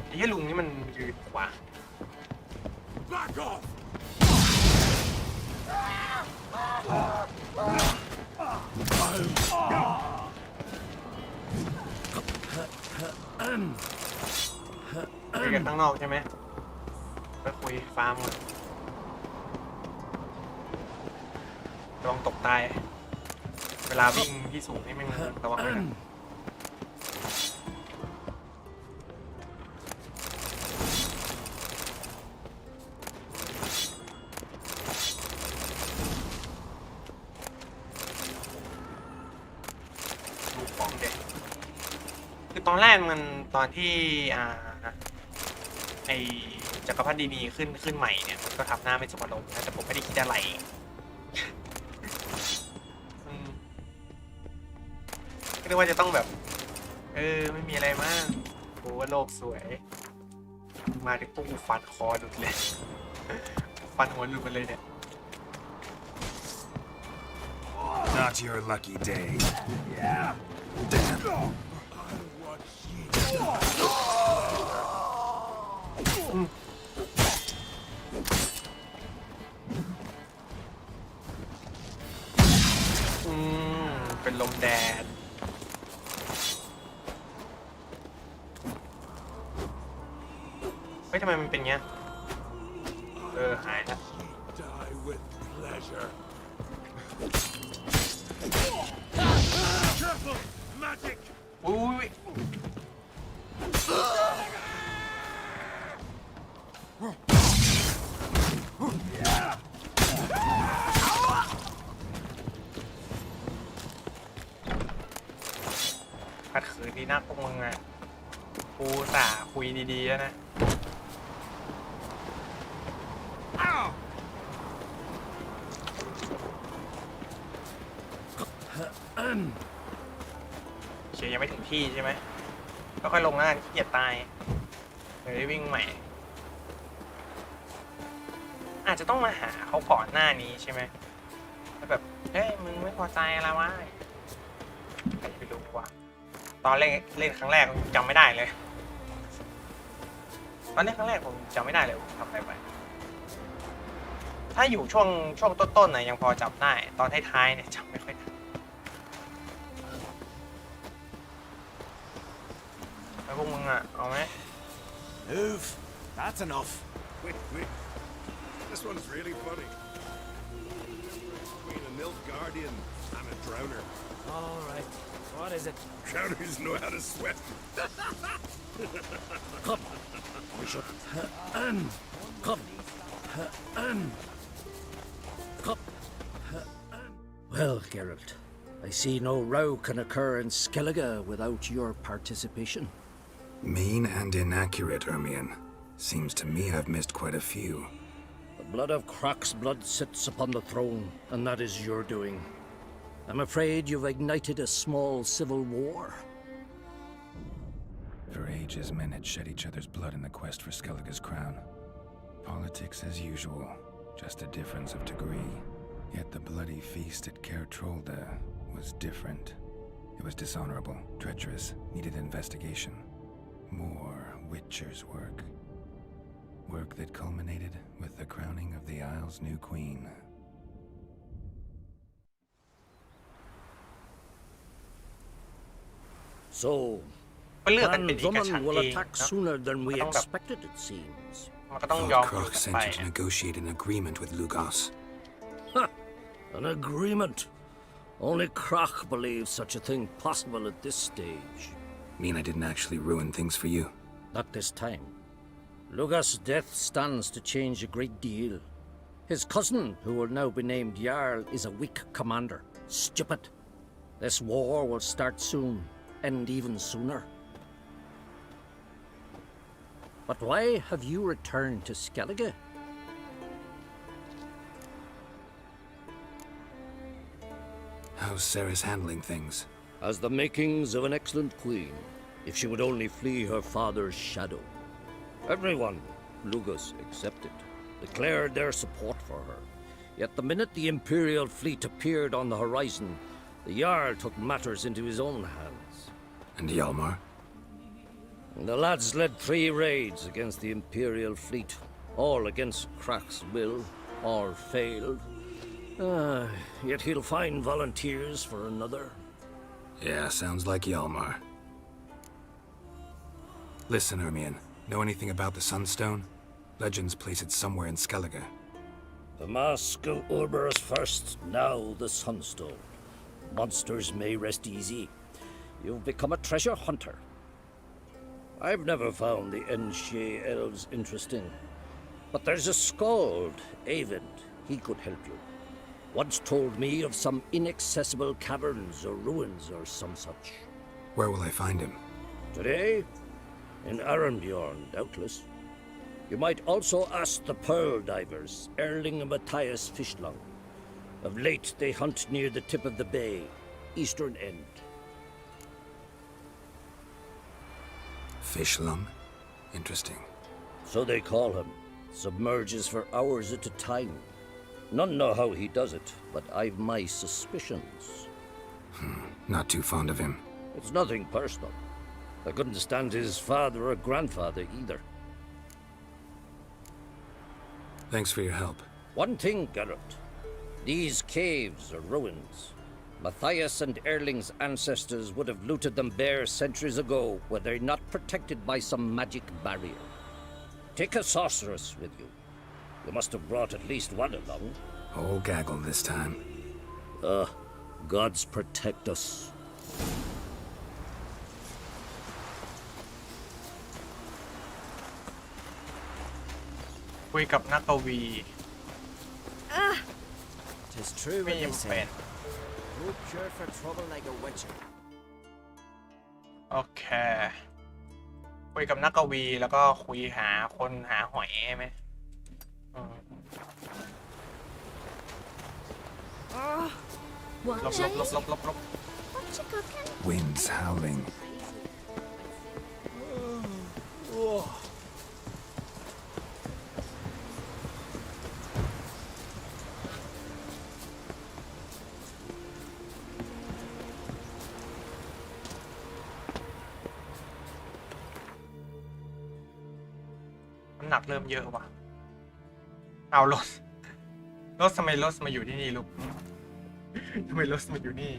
ไอ้เหี้ยลุงนี่มันยืนขวาง Back off! คุยกันข้างนอกใช่ไหมไปคุยฟาร์มก่อนระวังตกตายเวลาวิ่งที่สูงนี่มันระวังนะดูของเด็กคือตอนแรกมันตอนที่ไอจักรพรรดินีขึ้นใหม่เนี่ยมันก็ทำหน้าไม่สมอารมณ์นะแต่ผมไม่ได้คิดอะไรก็นึกว่าจะต้องแบบไม่มีอะไรมากโอ้ว่าโลกสวยมาถึงปุ๊บฟันคอหลุดเลยฟันหัวหลุดไปเลยเนี่ย Not your lucky day. Yeah. Damn. Mm. เป็นลมแดดเฮ้ยทำไมมันเป็นเงี้ยหายแล้ว Die with pleasure. Careful! Magic! อุ้ยขัดขืนดีนักพวกมึงอ่ะกูสาคุยดีๆแล้วนะเชียร์ยังไม่ถึงที่ใช่ไหมก็ค่อยลงแล้วกันขี้เกียจตายเดี๋ยวได้วิ่งใหม่อาจจะต้องมาหาเขาก่อนหน้านี้ใช่ไหมแบบเฮ้ยมึงไม่พอใจอะไรวะใครจะไปรู้วะตอนเล่นครั้งแรกจำไม่ได้เลยตอนเล่นครั้งแรกผมจำไม่ได้เลยทำอะไรไปถ้าอยู่ช่วงต้นๆน่ะยังพอจำได้ตอนท้ายๆเนี่ยจำไม่ค่อยได้แล้วพวกมึงอ่ะเอาไหม Move. That's enough. Wait. This one's really funny. Between a Nilfgaardian and a drowner. All right. What is it? Drowners know how to swim. Come. We should. Come. Come. Well, Geralt, I see no row can occur in Skellige without your participation. Mean and inaccurate, Ermion. Seems to me I've missed quite a few. The blood of Croc's blood sits upon the throne, and that is your doing. I'm afraid you've ignited a small civil war. For ages, men had shed each other's blood in the quest for Skellige's crown. Politics as usual, just a difference of degree. Yet the bloody feast at Caer Trolda was different. It was dishonorable, treacherous, needed investigation. More Witcher's work. Work that culminated with the crowning of the Isle's new queen. So, ก็เลือกกันเป็น Clan เอกฉัน Drummond ท์ will เอง attack เนอะ sooner than we มันต้องแบบ expected, it seems. มันก็ต้องยอม Krok กัน sent ไป you to negotiate an agreement with Lugos. An agreement. Only Krok believes such a thing possible at this stage. Mean I didn't actually ruin things for you? Not this time. Lugos' death stands to change a great deal. His cousin, who will now be named Jarl, is a weak commander. Stupid. This war will start soon, end even sooner. But why have you returned to Skellige? How's Sarah's handling things? Has the makings of an excellent queen, if she would only flee her father's shadow. Everyone, Lugos excepted, declared their support for her. Yet the minute the Imperial fleet appeared on the horizon, the Jarl took matters into his own hands. And Hjalmar? The lads led 3 raids against the Imperial fleet, all against Krok's will, all failed. Yet he'll find volunteers for another. Yeah, sounds like Hjalmar. Listen, Ermion, know anything about the Sunstone? Legends place it somewhere in Skellige. The mask of Urberus first, now the Sunstone. Monsters may rest easy. You've become a treasure hunter. I've never found the Enshe elves interesting. But there's a skald, Eyvind. He could help you. Once told me of some inaccessible caverns or ruins or some such. Where will I find him? Today? In Arenbjorn, doubtless. You might also ask the Pearl Divers, Erling and Matthias Fishlung. Of late, they hunt near the tip of the bay, eastern end. Fishlung? Interesting. So they call him. Submerges for hours at a time. None know how he does it, but I've my suspicions. Not too fond of him. It's nothing personal. I couldn't stand his father or grandfather either. Thanks for your help. One thing, Geralt. These caves are ruins. Matthias and Erling's ancestors would have looted them bare centuries ago were they not protected by some magic barrier. Take a sorceress with you. You must have brought at least one along. Whole gaggle this time. Gods protect us. คุยกับนักกวี 'Tis true ไม่ what ยั they งเป็ say. น No cure for trouble like a witcher. โอเค คุยกับนักกวีแล้วก็คุยหาคนหาหอยไหมลบ Winds howling.น้ำหนักเริ่มเยอะว่ะเอารถทำไมรถมาอยู่ที่นี่ลูกทำไมรถมาอยู่นี่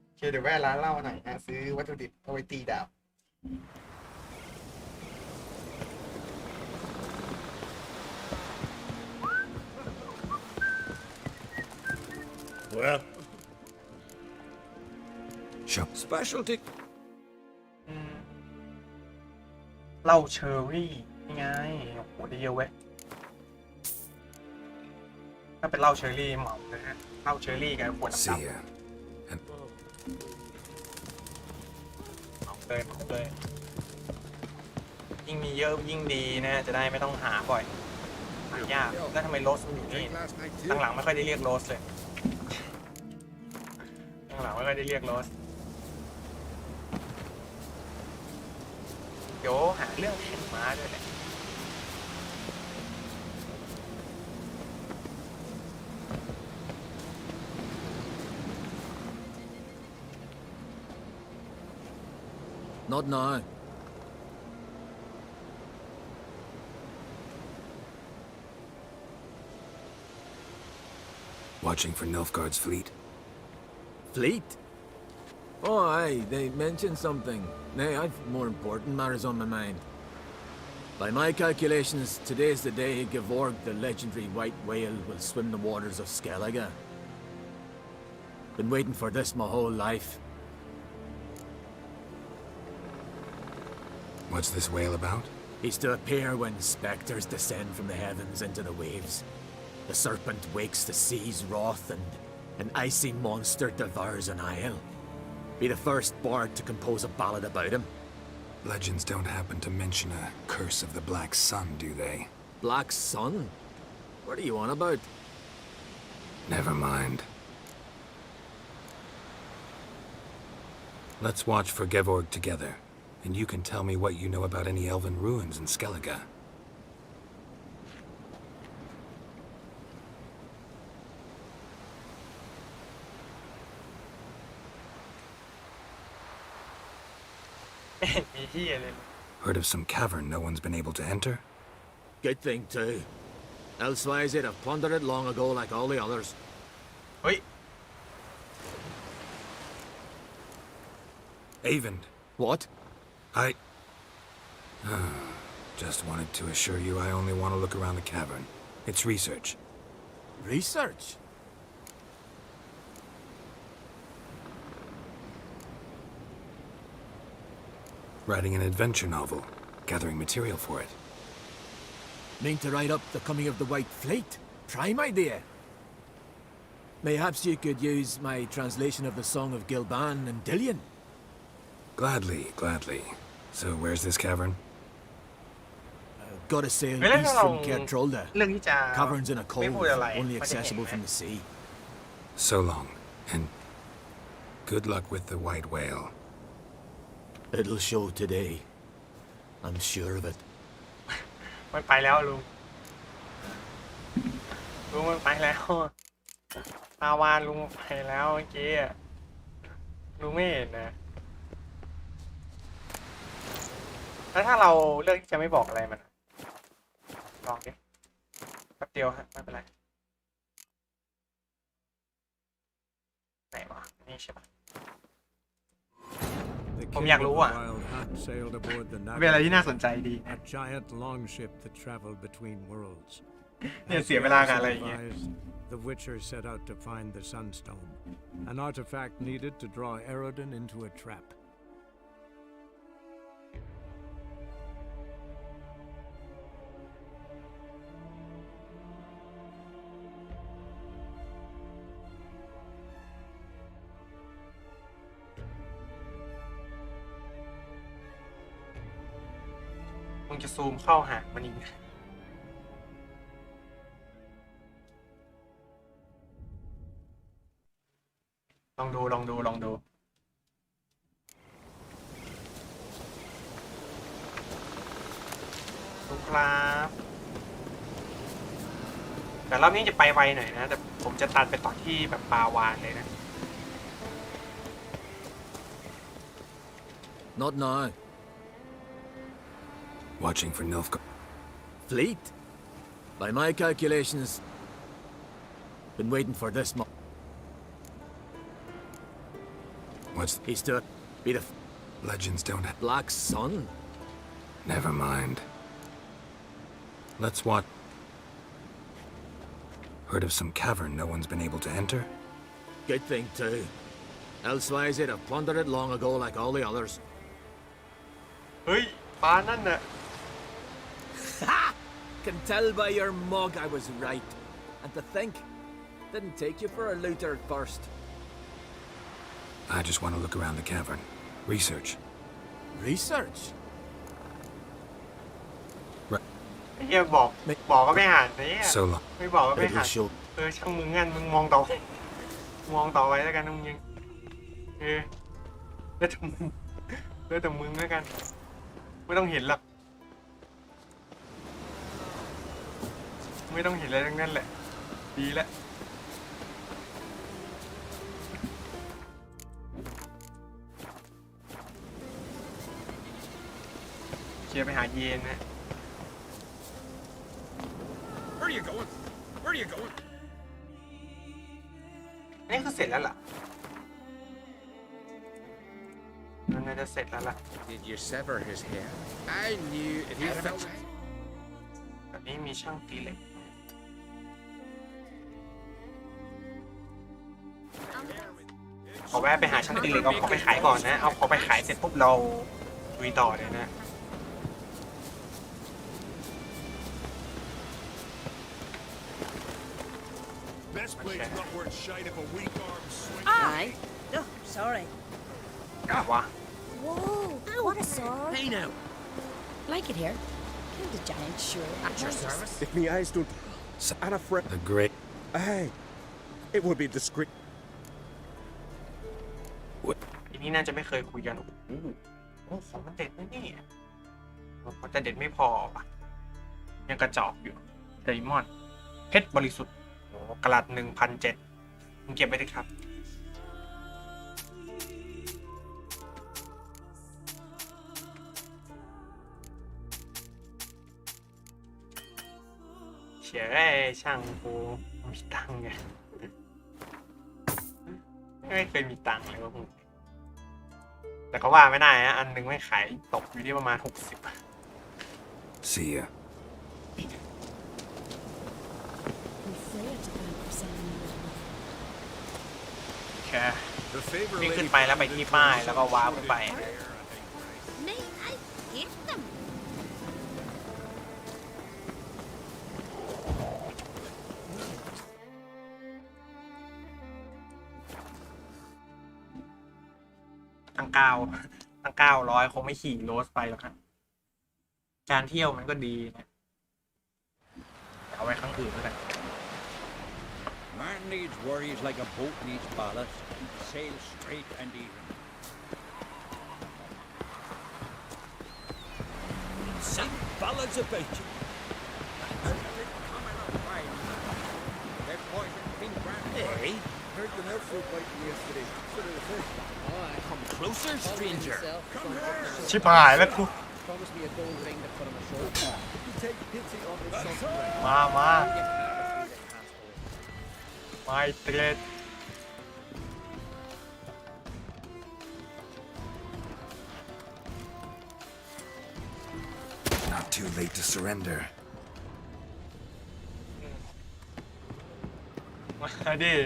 โอเคเดี๋ยวแวะร้านเหล้าหน่อยนะซื้อวัตถุดิบเอาไว้ตีดาบ Well, Shop specialty. เหล้าเชอร์รี่นี่ไงโอ้โหได้เยอะเว้ยถ้าเป็นเหล้าเชอร์รี่เหมาเลยฮะเหล้าเชอร์รี่กับขวด See ya. เหมาเลยยิ่งมีเยอะยิ่งดีนะจะได้ไม่ต้องหาบ่อยหายากแล้วทำไมโรสมันอยู่นี่หลังๆไม่ค่อยได้เรียกโรสเลยหลังๆไม่ค่อยได้เรียกโรสเดี๋ยวหาเรื่องแข่งม้าด้วยแหละ Not now. Watching for Nilfgaard's fleet. Fleet? Oh, aye, they mentioned something. Nay, I've more important matters on my mind. By my calculations, today's the day Gevorg, the legendary white whale, will swim the waters of Skellige. Been waiting for this my whole life. What's this whale about? He's to appear when spectres descend from the heavens into the waves. The serpent wakes the sea's wrath, and an icy monster devours an isle. Be the first bard to compose a ballad about him. Legends don't happen to mention a curse of the Black Sun, do they? Black Sun? What are you on about? Never mind. Let's watch for Gevorg together, and you can tell me what you know about any elven ruins in Skellige. Heard of some cavern no one's been able to enter? Good thing, too. Elsewise, they'd have plundered it long ago like all the others. Oi. Avend. What? I... Just wanted to assure you I only want to look around the cavern. It's research. Research? Writing an adventure novel. Gathering material for it. Mean to write up the coming of the White Fleet? Prime idea. Mayhaps you could use my translation of the Song of Gilban and Dillion. Gladly, gladly. So where's this cavern? Gotta sail เฮ้ยแล้ว east เรา from Kertrolda. เรื่องที่จะ Caverns in a ไม่ cove, พูดอะไร only มันจะเห็น accessible ไหม from the sea. So long, and good luck with the white whale. It'll show today. I'm sure of it. มันไปแล้วลุงมันไปแล้วปาวานลุงไปแล้วเมื่อกี้อะลุงไม่เห็นนะแล้วถ้าเราเลือกที่จะไม่บอกอะไรมันลองดิแป๊บเดียวฮะไม่เป็นไรไหนวะนี่ใช่ปะ The ผม king อยาก of รู้ the อ่ะ wild hunt sailed aboard the เป็นอะไรที่น่าสนใจดี a giant longship that traveled between worlds. เนี่ยเสียเวลากับอะไรอย่างเงี้ย The Witcher set out to find the Sunstone, an artifact needed to draw Erodin into a trap.มึงจะซูมเข้าหามันอีกลองดูดูครับแต่รอบนี้จะไปไวหน่อยนะแต่ผมจะตัดไปต่อที่แบบปาวานเลยนะ Not now. Watching for Nilfgaard. Fleet? By my calculations, been waiting for this What's... He's to be the Legends don't have... Black Sun? Never mind. Let's watch... Heard of some cavern no one's been able to enter? Good thing, too. Elsewise, they'd have plundered it long ago like all the others. เฮ้ยปลานั่นน่ะ Ha! Can tell by your mug I was right. And to think, didn't take you for a looter at first. I just want to look around the cavern. Research. Research? ไอ้เหี้ยบอกก็ไม่หันไอ้เหี้ย So long. ไม่บอกก็ไม่หัน It'll show. ช่างมึงงั้นมึงมองต่อไปแล้วกันมึงยังแล้วแต่มึงแล้วกันไม่ต้องเห็นหรอกไม่ต้องเห็นอะไรทั้งนั้นแหละดีแล้ว ไปหาเยนนะ Where are you going? Where are you going? นี่คือเสร็จแล้วล่ะมันน่าจะเสร็จแล้วล่ะ Did you sever his hair? I knew if he felt it. แบบนี้มีช่างตีเหล็กขอแวะไปหาช่างตีเหล็กเอาของไปขายก่อนนะเอาของไปขายเสร็จปุ๊บเราลุยต่อเลยนะ Best blade's not worth shite if a weak arm swings. Aye. Oh, sorry. วะ Whoa! What a saw! Hey now. Like it here. Killed a giant, sure. At your service. If me eyes don't... And a friend... The great... Hey, it would be discreet. ทีนี้น่าจะไม่เคยคุยกันโอ้โหของมันเด็ดนะนี่มันจะเด็ดไม่พอป่ะยังกระจอกอยู่ไดมอนด์เพชรบริสุทธิ์โอ้กระลัด 1,700 มึงเก็บไว้ดิครับเฉยช่างกูมีตังค์ไงไม่เคยมีตังค์เลยว่ามึงแต่ก็ว่าไม่ได้นะอันนึงไม่ขายตกอยู่ที่ประมาณ60 See ya. แค่วิ่งขึ้นไปแล้วไปที่ป้ายแล้วก็ว้าร์ปขึ้นไป May I hit them? ตั้ง900คงไม่ขี่โรสไปหรอกครับการเที่ยวมันก็ดีนะเอาไว้ครั้งอื่นแล้วกัน Man needs worries like a boat needs ballast. Sail straight and even. Sing ballads about you. They're poisoned pink brand. Hey, Heard the nursery fighting yesterday. So did the fish. come closer, stranger. Come here. ชิบหายแล้วกู Promise me a gold ring to put on my shoulder. You take pity on this son. มาไม่เตร็ด Not too late to surrender. มาดิ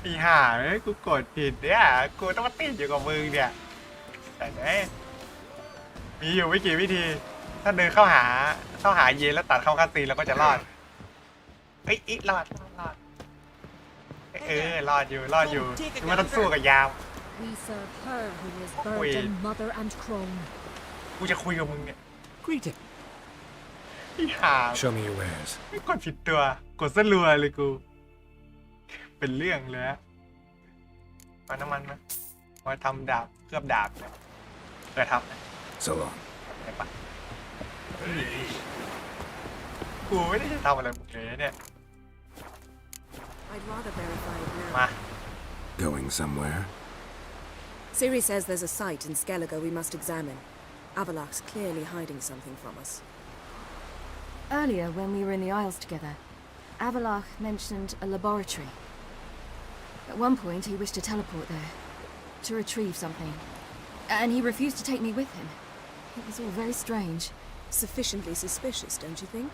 อีห่าเอ้ยกูกดผิดเนี่ยกูต้องมาติดอยู่กับมึงเนี่ยแต่เนี่ยมีอยู่ไม่กี่วิธีถ้าเดินเข้าหาเย็นแล้วตัดเข้าคาซีแล้วก็จะรอดเอ้ยรอดรอดอยู่คือมันต้องสู้กับยาม We serve her who is virgin, mother, and crone. กูจะคุยกับมึงเนี่ย Greeting. อีห่า Show me your wares. ไม่กดผิดตัวกดซะรัวเลยกูเป็นเรื่องเลยนะมาน้ำมันไหมมาทำดาบเคลือบดาบเนี่ยเคยทำนะ So long. ไปปะกูไม่ได้จะทำอะไรมึงเลยเนี่ย I'd rather verify it now. มา Going somewhere? Ciri says there's a site in Skellige we must examine. Avalok's clearly hiding something from us. Earlier, when we were in the Isles together, Avalok mentioned a laboratory. At one point, he wished to teleport there, to retrieve something. And he refused to take me with him. It was all very strange. Sufficiently suspicious, don't you think?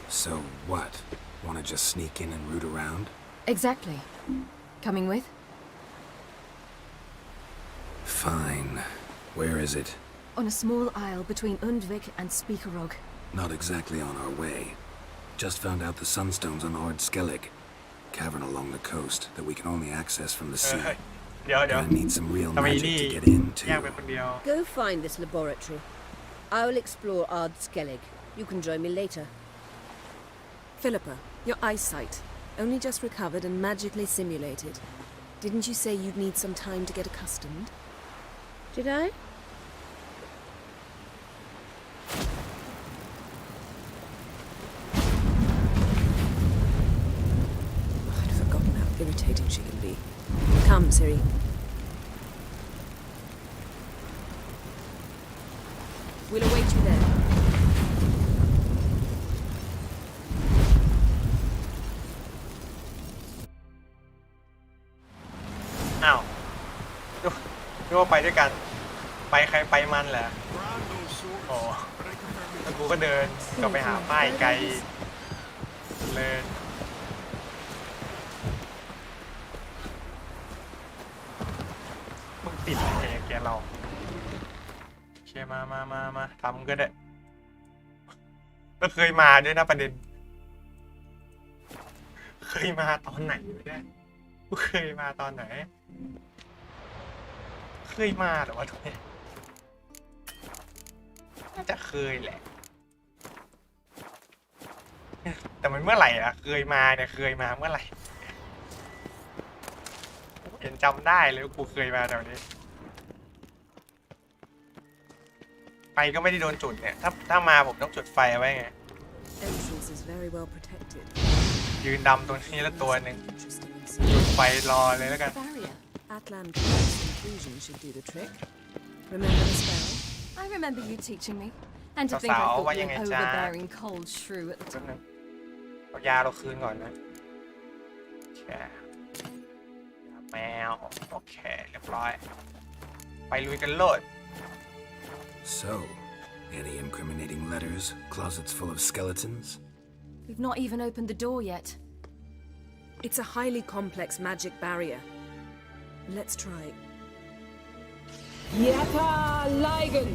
So what? Wanna just sneak in and root around? Exactly. Coming with? Fine. Where is it? On a small isle between Undvik and Speakerog. Not exactly on our way. Just found out the sunstones on Ord Skellig. Cavern along the coast that we can only access from the sea. เดี๋ยว Gonna need some real ทำไม magic นี่ to get in แยก too. ไปคนเดียว Go find this laboratory. I'll explore Ard Skellig. You can join me later. Philippa, your eyesight. Only just recovered and magically simulated. Didn't you say you'd need some time to get accustomed? Did I? I'd forgotten how irritating she can be. Come, Come, Ciri. We'll await you there. อ้าวดูว่าไปด้วยกันไปใครไปมันแหละโอ้แล้วกูก็เดินกลับไปหาป้ายไกลเลยมึงติดอะไรแกเราเชียมาทำก็ได้แล้วเคยมาด้วยนะประเด็นเคยมาตอนไหนไม่ได้กูเคยมาตอนไหนเคยมาหรือว่าทุกเนี่ยน่าจะเคยแหละแต่มันเมื่อไหร่อะเคยมาเนี่ยเคยมาเมื่อไหร่เห็นจำได้เลยว่ากูเคยมาแถวนี้ไฟก็ไม่ได้โดนจุดเนี่ยถ้ามาผมต้องจุดไฟเอาไว้ไง Entrance is very well protected. ยืนดำตรงนี้แล้วตัวหนึ่งจุดไฟรอเลยแล้วกัน Atlan Cloud's inclusion should do the trick. Remember the spell? I remember you teaching me. And to think I thought you an overbearing cold shrew at the time. เอายาเราคืนก่อนนะแค่แมวโอเคเรียบร้อยไปลุยกันโลด So, any incriminating letters, closets full of skeletons? We've not even opened the door yet. It's a highly complex magic barrier. Let's try. Yapa Ligon!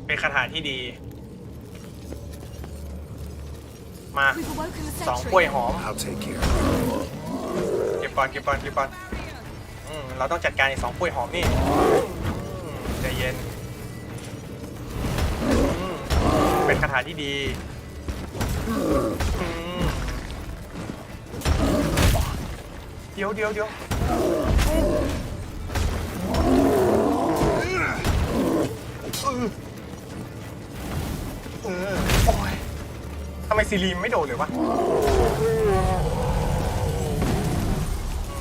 เป็นคาถาที่ดีมาสองกล้วยหอม I'll take care. เก็บก่อนเราต้องจัดการไอ้สองกล้วยหอมนี่ใจเย็นเป็นคาถาที่ดีเดี๋ยวโอ้ยทำไมซีรีมไม่โดนเลยวะ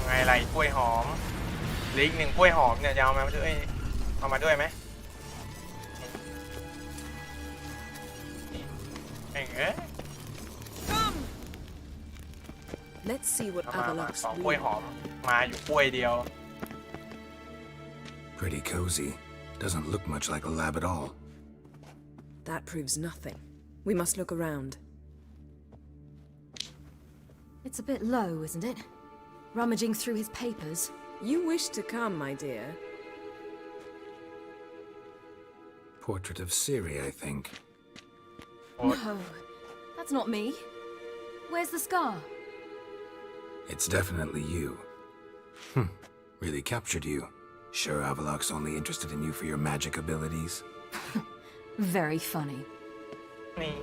ไงไรกล้วยหอมเหลืออีกหนึ่งกล้วยหอมเนี่ยจะเอามาด้วยไหมLet's see what มา Avalok's สองกล้วยหอมมาอยู่กล้วยเดียว Pretty cozy. Doesn't look much like a lab at all. That proves nothing. We must look around. It's a bit low, isn't it? Rummaging through his papers. You wish to come, my dear. Portrait of Ciri, I think. No, that's not me. Where's the scar? It's definitely you. Really captured you. Sure Avalok's only interested in you for your magic abilities? Very funny. นี่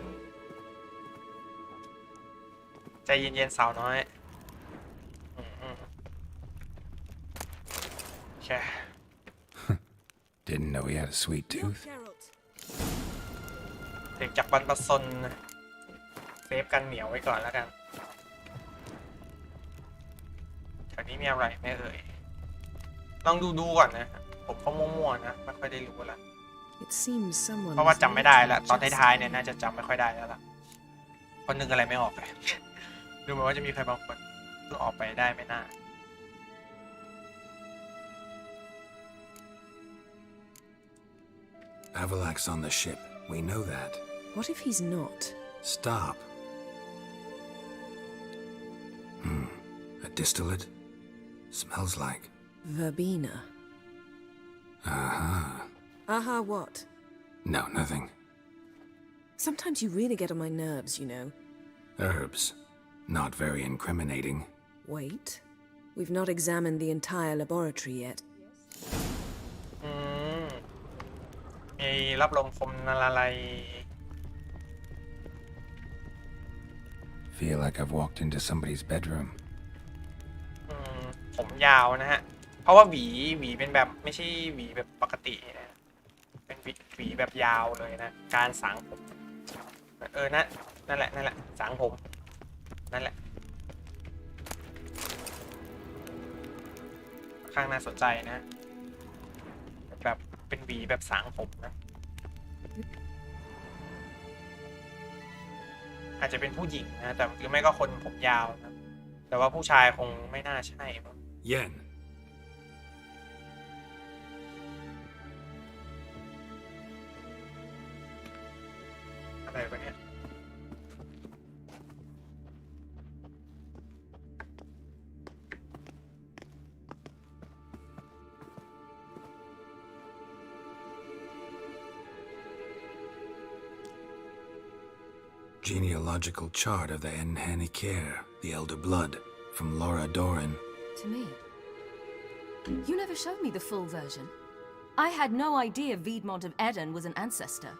ใจเย็นๆสาวน้อยโอเค Didn't know he had a sweet tooth. เด็กจากบรรพชนเซฟกันเหนียวไว้ก่อนแล้วกันแถวนี้มีอะไรไม่เอ่ยลองดูก่อนนะผมก็มั่วๆนะไม่ค่อยได้รู้แล้วเพราะว่าจำไม่ได้แล้วตอนท้ายๆเนี่ยน่าจะจำไม่ค่อยได้แล้วล่ะคนนึงอะไรไม่ออกเลยดูเหมือนว่าจะมีใครบางคนเพิ่งออกไปได้ไม่น่า Avalok's on the ship. We know that. What if he's not? Stop. A distillate? Smells like... Verbena. Aha. Aha what? No, nothing. Sometimes you really get on my nerves, you know. Herbs. Not very incriminating. Wait. We've not examined the entire laboratory yet. มีรับลมคมอะไร Feel like I've walked into somebody's bedroom. ผมยาวนะฮะเพราะว่าหวีเป็นแบบไม่ใช่หวีแบบปกตินะเป็นหวีแบบยาวเลยนะการสางผมนั่นแหละสางผมนั่นแหละ ข้างน่าสนใจนะแบบเป็นหวีแบบสางผมนะอาจจะเป็นผู้หญิงนะแต่หรือไม่ก็คนผมยาวนะแต่ว่าผู้ชายคงไม่น่าใช่มั้ง Yen. อะไรวะเนี่ยGenealogical chart of the Enhanikere, the Elder Blood, from Laura Doran. To me? You never showed me the full version. I had no idea Viedmont of Eden was an ancestor.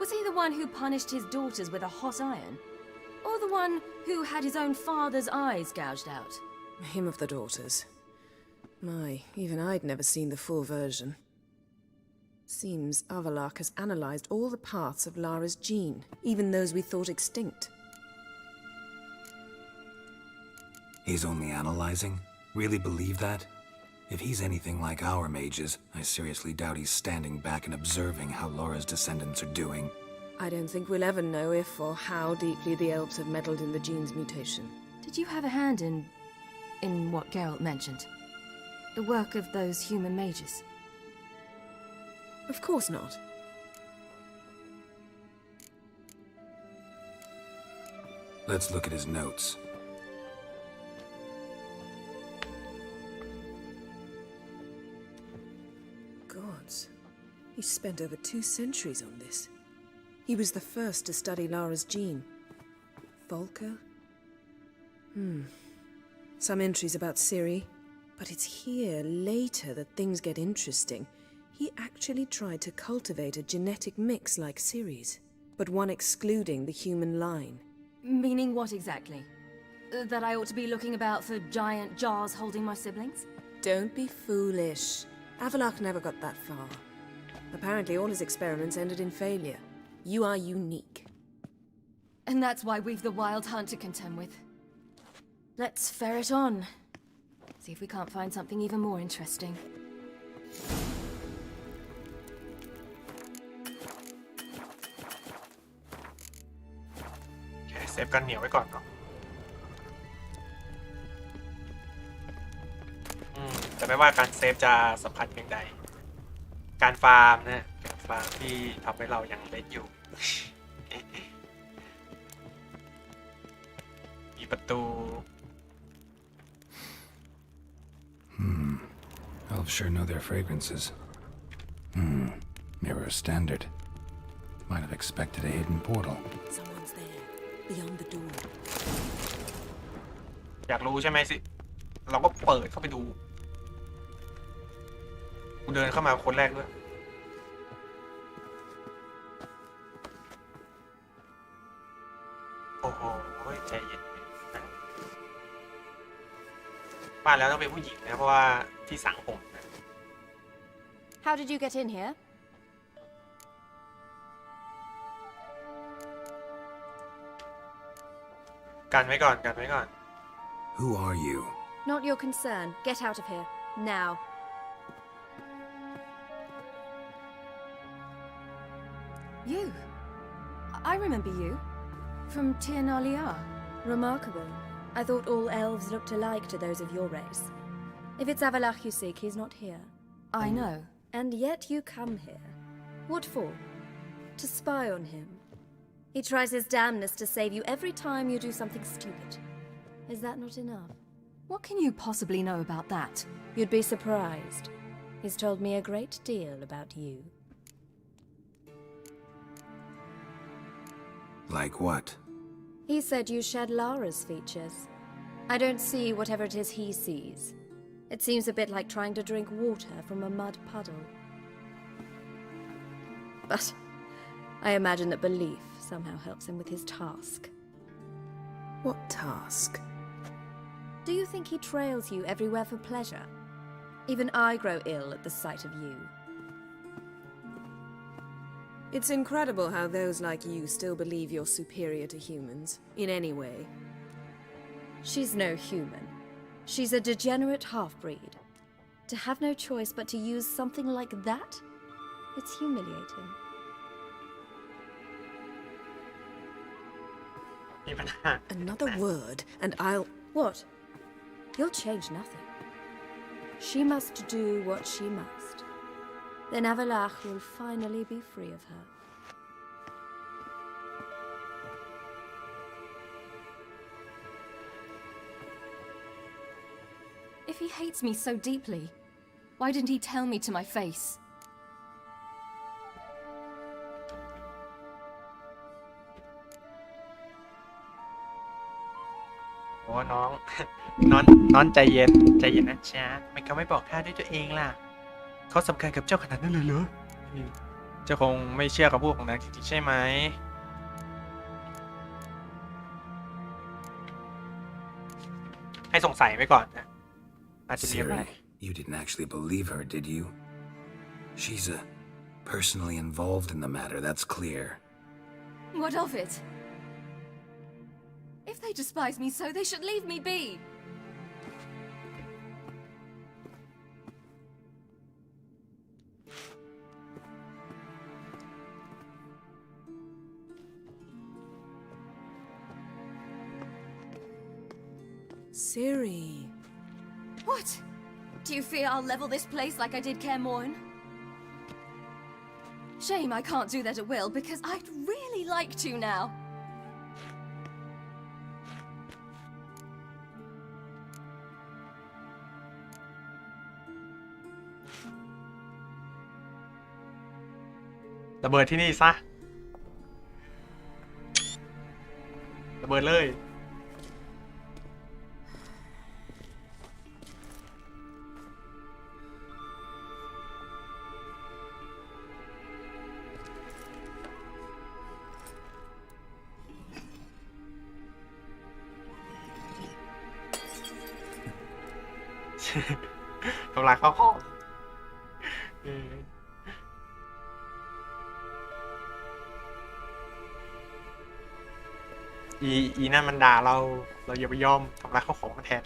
Was he the one who punished his daughters with a hot iron? Or the one who had his own father's eyes gouged out? Him of the daughters. My, even I'd never seen the full version. Seems Avallac'h has analyzed all the parts of Lara's gene, even those we thought extinct. He's only analyzing? Really believe that? If he's anything like our mages, I seriously doubt he's standing back and observing how Laura's descendants are doing. I don't think we'll ever know if or how deeply the elves have meddled in the gene's mutation. Did you have a hand in what Geralt mentioned? The work of those human mages? Of course not. Let's look at his notes. Gods. He spent over 2 centuries on this. He was the first to study Lara's gene. Volker? Some entries about Ciri. But it's here, later, that things get interesting. He actually tried to cultivate a genetic mix like Ciri's, but one excluding the human line. Meaning what exactly? That I ought to be looking about for giant jars holding my siblings? Don't be foolish. Avallac'h never got that far. Apparently all his experiments ended in failure. You are unique. And that's why we've the Wild Hunt to contend with. Let's ferret on. See if we can't find something even more interesting. เซฟกันเหนียวไว้ก่อนเนาะแต่ไม่ว่าการเซฟจะสำคัญเพียงใดการฟาร์มนะการฟาร์มที่ทำให้เรายังเล็กอยู่ มีประตู Elves sure know their fragrances. Mirror standard. Might have expected a hidden portal. Someone's there, beyond the door. อยากรู้ใช่ไหมสิเราก็เปิดเข้าไปดูกูเดินเข้ามาคนแรกด้วยโอ้โหใจเย็นนะว่าแล้วต้องเป็นผู้หญิงนะเพราะว่าที่สังผมนะ How did you get in here? กันไว้ก่อนกันไว้ก่อน Who are you? Not your concern. Get out of here. Now. You? I remember you. From Tir na Liar. Remarkable. I thought all elves looked alike to those of your race. If it's Avallac'h you seek, he's not here. I know. And yet you come here. What for? To spy on him. He tries his damnedest to save you every time you do something stupid. Is that not enough? What can you possibly know about that? You'd be surprised. He's told me a great deal about you. Like what? He said you shared Lara's features. I don't see whatever it is he sees. It seems a bit like trying to drink water from a mud puddle. But I imagine that belief somehow helps him with his task. What task? Do you think he trails you everywhere for pleasure? Even I grow ill at the sight of you. It's incredible how those like you still believe you're superior to humans, in any way. She's no human. She's a degenerate half-breed. To have no choice but to use something like that? It's humiliating. มีปัญหา Another word, and I'll... What? You'll change nothing. She must do what she must. Then Avalach will finally be free of her. If he hates me so deeply, why didn't he tell me to my face? โอ้น้อง น้องใจเย็นใจเย็นนะจ๊ะทำไมเขาไม่บอกข้าด้วยตัวเองล่ะเขาสำคัญกับเจ้าขนาดนั้นเลยเหรอเจ้าคงไม่เชื่อคำพูดของนางจริงๆใช่ไหมให้สงสัยไว้ก่อนนะอาจจะเรียกได้ Siri, you didn't actually believe her, did you? She's personally involved in the matter, that's clear. What of it? If they despise me so, they should leave me be. Siri. What? Do you fear I'll level this place like I did Kaer Morhen? Shame I can't do that at will, because I'd really like to now.ระเบิดที่นี่ซะระเบิดเลย ทำลายข้าวของอีนั่นมันด่าเราอย่าไปยอมทำลายข้าวของมาแทน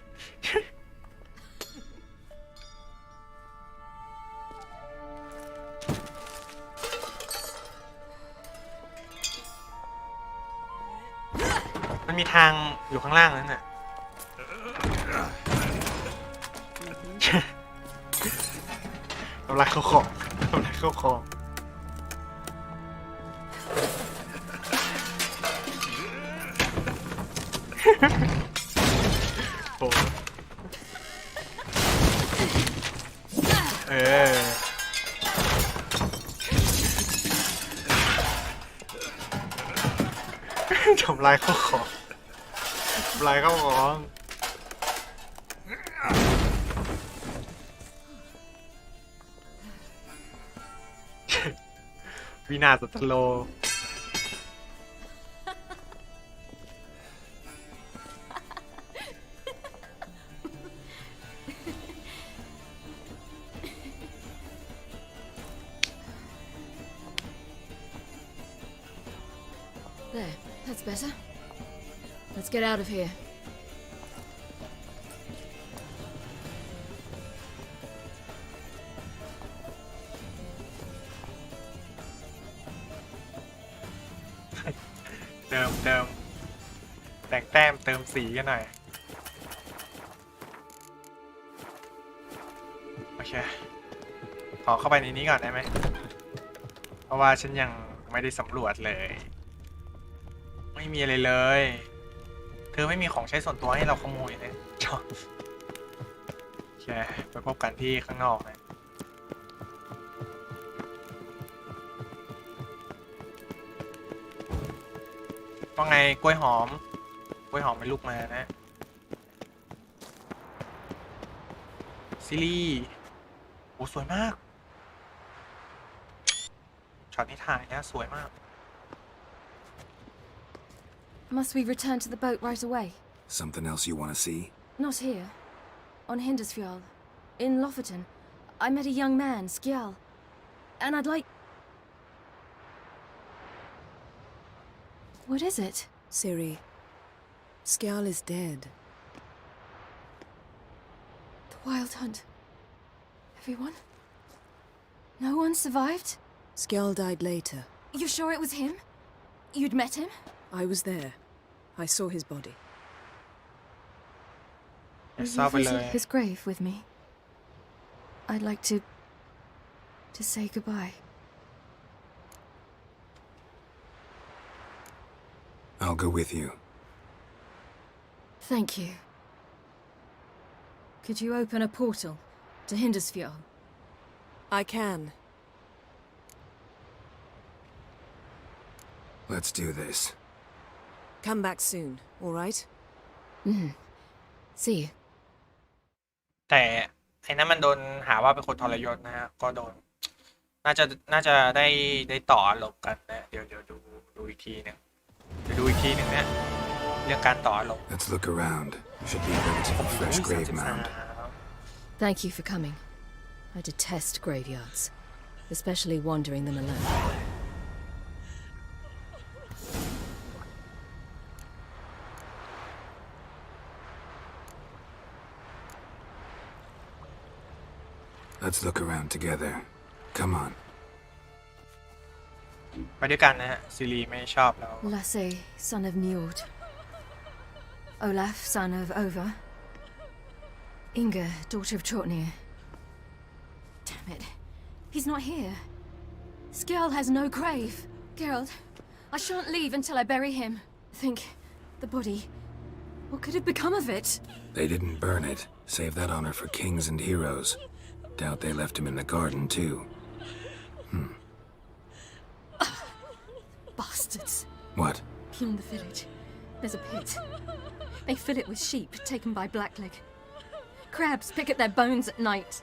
มันมีทางอยู่ข้างล่างนั่นน่ะ ทำลายข้าวของทำลายข้าวของโอ้ทำลายข้าวของทำลายข้าวของวินาศสัตโล There, that's better. Let's get out of here.เติมแต่งแต้มเติมสีกันหน่อยโอเคขอเข้าไปในนี้ก่อนได้ไหมเพราะว่าฉันยังไม่ได้สำรวจเลยไม่มีอะไรเลยเธอไม่มีของใช้ส่วนตัวให้เราขโมยเลยชอบโอเคไปพบกันที่ข้างนอกนะว่าไงกล้วยหอมเป็นลูกมานะซิลี่โอ้สวยมากช็อตที่ถ่ายเนี่ยสวยมาก Must we return to the boat right away? Something else you want to see? Not here. On Hindisfjall. In Lofoten. I met a young man, Skjal. And I'd like... What is it? Siri. Skjal is dead. The Wild Hunt. Everyone? No one survived? Skjall died later. You sure it was him? You'd met him? I was there. I saw his body. Will you visit his grave with me? I'd like to say goodbye. I'll go with you. Thank you. Could you open a portal to Hindersfjord? I can. Let's do this. Come back soon, all right? See you. แต่ไอ้นั้นมันโดนหาว่าเป็นคนทรยศนะฮะก็โดนน่าจะได้ต่ออารมณ์กันนะเดี๋ยวดูอีกทีหนึ่งนะเรื่องการต่ออารมณ์ Let's look around. Should be a relatively fresh grave mound. Thank you for coming. I detest graveyards, especially wandering them alone. Let's look around together. Come on. ไปด้วยกันนะฮะซีรีไม่ชอบแล้ว Lasse, son of Njord. Olaf, son of Ova. Inga, daughter of Trotnir. Damn it. He's not here. Skjall has no grave. Geralt, I shan't leave until I bury him. Think, the body. What could have become of it? They didn't burn it. Save that honor for kings and heroes. Doubt they left him in the garden, too. Bastards. What? In the village, there's a pit. They fill it with sheep taken by Blackleg. Crabs pick at their bones at night.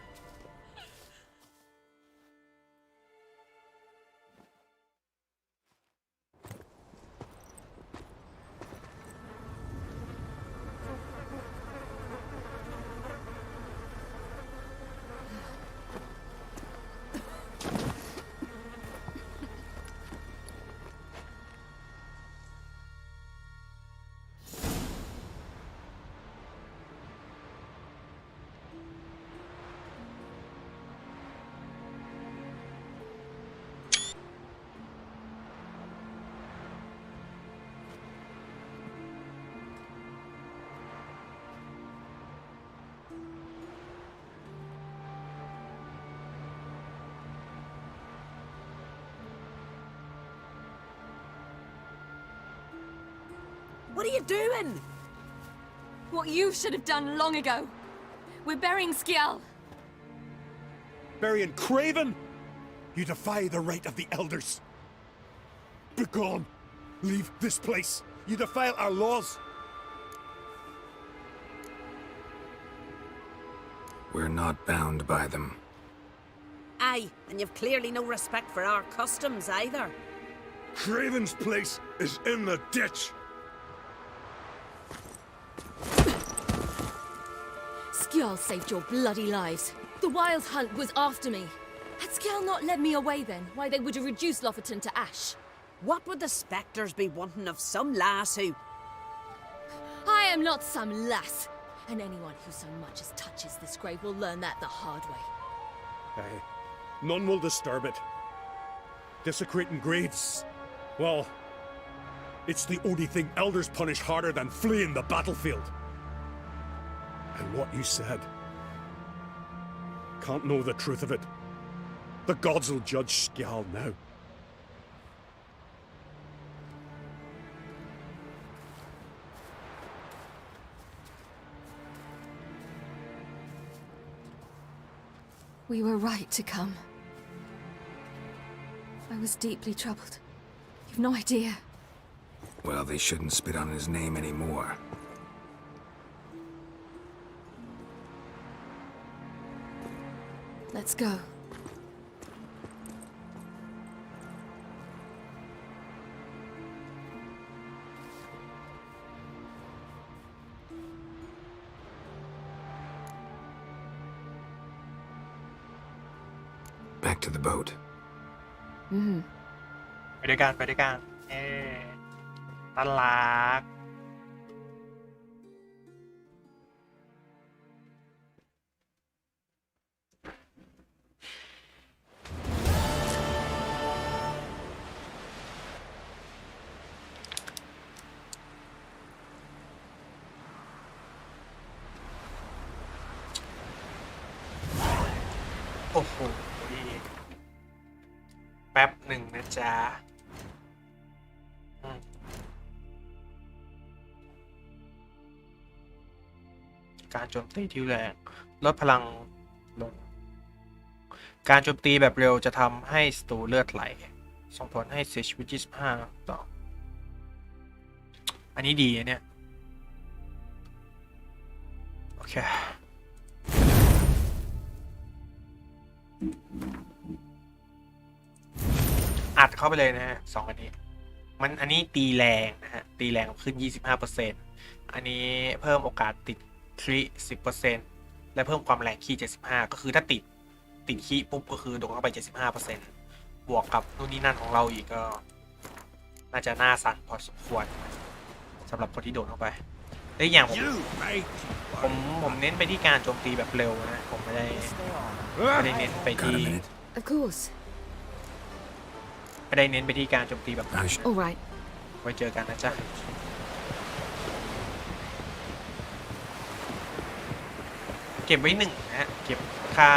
What are you doing? What you should have done long ago. We're burying Skjall. Burying Craven? You defy the right of the elders. Begone. Leave this place. You defile our laws. We're not bound by them. Aye, and you've clearly no respect for our customs either. Craven's place is in the ditch. Skjall saved your bloody lives. The Wild Hunt was after me. Had Skjall not led me away then, why they would have reduced Lofoten to ash. What would the spectres be wanting of some lass who... I am not some lass. And anyone who so much as touches this grave will learn that the hard way. Aye. None will disturb it. Desecrating graves, well, it's the only thing elders punish harder than fleeing the battlefield. And what you said, can't know the truth of it. The gods will judge Skjall now. We were right to come. I was deeply troubled. You've no idea. Well, they shouldn't spit on his name anymore. Let's go. Back to the boat. ไปด้วยกันตลาด อ้โหแป๊บหนึ่งนะจ๊ะการโจมตีที่แรงลดพลังลงการโจมตีแบบเร็วจะทำให้ศัตรูเลือดไหลส่งผลให้เสียชีวิต25ต่ออันนี้ดีนะเนี่ยโอเคอัดเข้าไปเลยนะฮะ2อันนี้อันนี้ตีแรงนะฮะตีแรงขึ้น 25% อันนี้เพิ่มโอกาสติดคริ 10% และเพิ่มความแรงคี75ก็คือถ้าติดคีปุ๊บก็คือโดนเข้าไป 75% บวกกับนู่นนี่นั่นของเราอีกก็น่าจะน่าสั่นพอสมควรสำหรับคนที่โดนเข้าไปและอย่างผมเน้นไปที่การโจมตีแบบเร็วนะผมไม่ได้เน้นไปที่ Of course. ไม่ได้เน้นไปที่การโจมตีแบบนั้น All right. ไว้เจอกันนะจ๊ะเก็บไว้1นะฮะเก็บค่า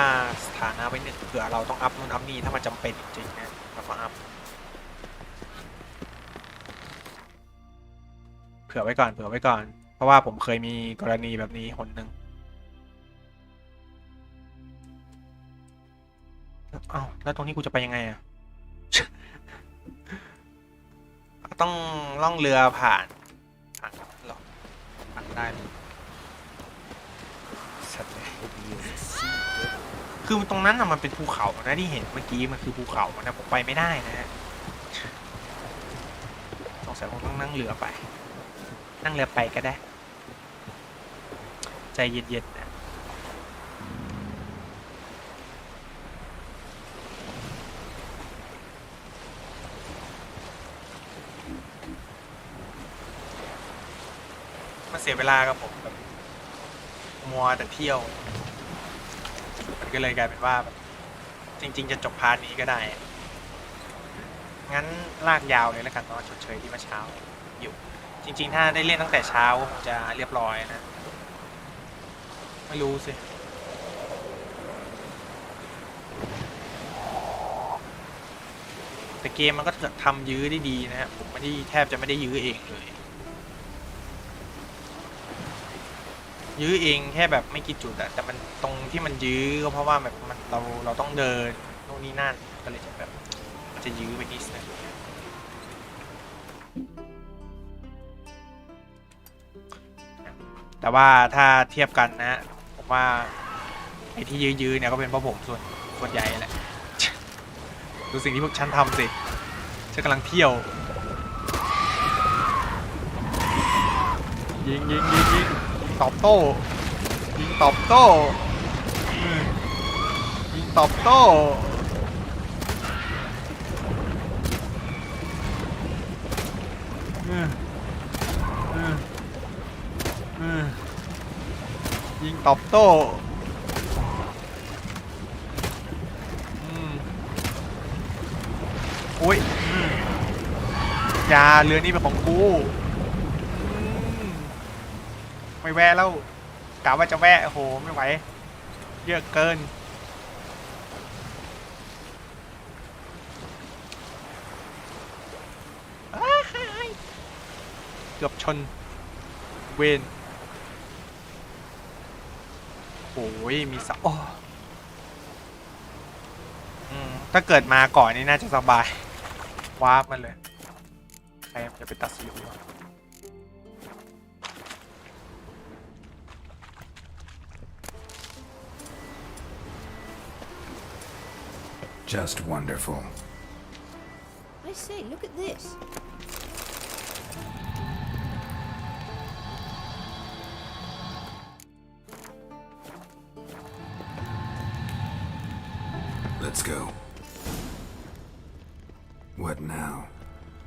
สถานะไว้1เผื่อเราต้องอัพนู่นอัพนี่ถ้ามันจำเป็นจริงๆนะเราก็อัพเผื่อไว้ก่อนเพราะว่าผมเคยมีกรณีแบบนี้หนหนึ่งอ้าวแล้วตรงนี้กูจะไปยังไงอ่ะ ต้องล่องเรือผ่านหรอผ่านได้สัตว์เลยคือตรงนั้นมันเป็นภูเขานะที่เห็นเมื่อกี้มันคือภูเขานะผมไปไม่ได้นะฮะสงสัยผมต้องนั่งเรือไปก็ได้ใจเย็นๆนะมันเสียเวลากับผมแบบมัวแต่เที่ยวมันก็เลยกลายเป็นว่าแบบจริงๆจะจบพาร์ทนี้ก็ได้งั้นลากยาวเลยแล้วกันตอนชดเชยที่เมื่อเช้าอยู่จริงๆถ้าได้เล่นตั้งแต่เช้าจะเรียบร้อยนะไม่รู้สิแต่เกมมันก็ทำยื้อได้ดีนะฮะผมแทบจะไม่ได้ยื้อเองเลยยื้อเองแค่แบบไม่กี่จุดอะแต่มันตรงที่มันยื้อก็เพราะว่าแบบเราต้องเดินโน่นนี่นั่นก็เลยจะแบบจะยื้อไปนิดนึงแต่ว่าถ้าเทียบกันนะผมว่าไอ้ที่ยื้อเนี่ยก็เป็นเพราะผมส่วนใหญ่แหละดูสิ่งที่พวกฉันทำสิฉันกำลังเที่ยวยิงตอบโต้ยิงตอบโต้ยิงตอบโต้โอ้ยยาเรือนี่เป็นของกูไม่แวะแล้วกะว่าจะแวะโอ้โหไม่ไหวเยอะเกินเกือบชนเวนโอ้ยมีสักถ้าเกิดมาก่อนนี่น่าจะสบายวาร์ปมันเลยใครจะไปตัดสิน Just wonderful. I say, look at this. Let's go. What now?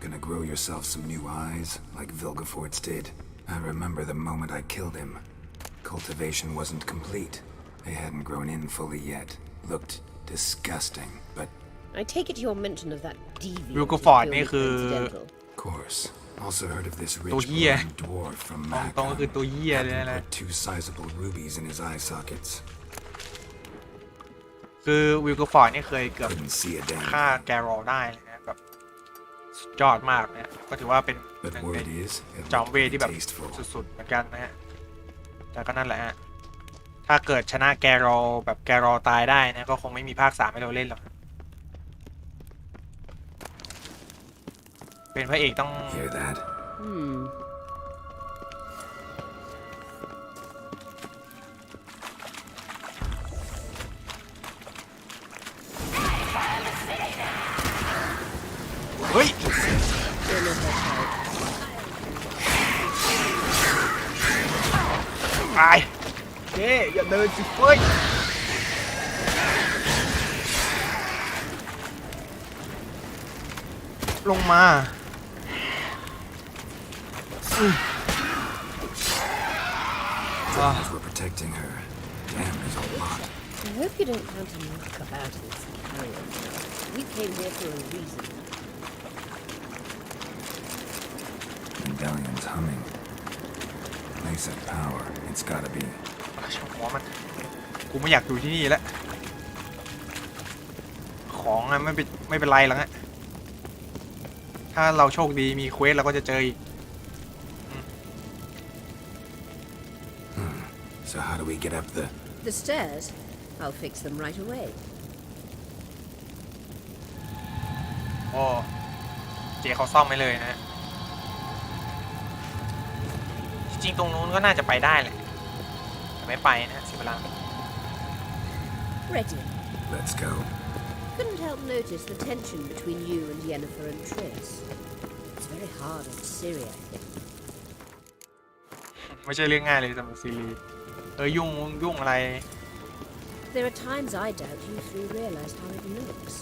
Gonna grow yourself some new eyes, like Vilgefortz did? I remember the moment I killed him. Cultivation wasn't complete. They hadn't grown in fully yet. Looked disgusting, but... I take it your mention of that deviant Vilgefortzนี่คือ Of course. Also heard of this ตัว rich เหี้ย blonde dwarf from ตรงๆก็คือตัวเหี้ยเลย Macon นะ put 2 sizable rubies in his eye sockets. คือวิลเกอร์ฟอร์ดนี่เคยเกือบฆ่าแกรอลได้เลยนะแบบสุดยอดมากเนี่ยก็ถือว่าเป็นหนึ่งในจอมเวทที่แบบสุดๆเหมือนกันนะฮะแต่ก็นั่นแหละฮะถ้าเกิดชนะแกรอลแบบแกรอลตายได้นะก็คงไม่มีภาค3ให้เราเล่นหรอกเป็นพระเอกต้องเฮ้ยไปเฮ้ยอย่าเดินสิเฮ้ยลงมาWe're protecting her. Damn, there's a lot. I hope you don't want to knock about this carrion. We came here for a reason. Medallion's humming. Nice of power. It's gotta be. หัวมันกูไม่อยากอยู่ที่นี่แล้วของอะไม่เป็นไรหรอกฮะถ้าเราโชคดีมีเควสเราก็จะเจออีก So how do we get up the stairs? I'll fix them right away. โอ้เจเขาซ่อมไม่เลยนะจริงๆตรงนู้นก็น่าจะไปได้แหละแต่ไม่ไปนะเสียเวลา Ready. Let's go. Couldn't help notice the tension between you and Yennefer and Triss. It's very hard on Syria. ไม่ใช่เรื่องง่ายเลยสำหรับซีรีส์ยุ่งอะไร There are times I doubt you three realize how it looks.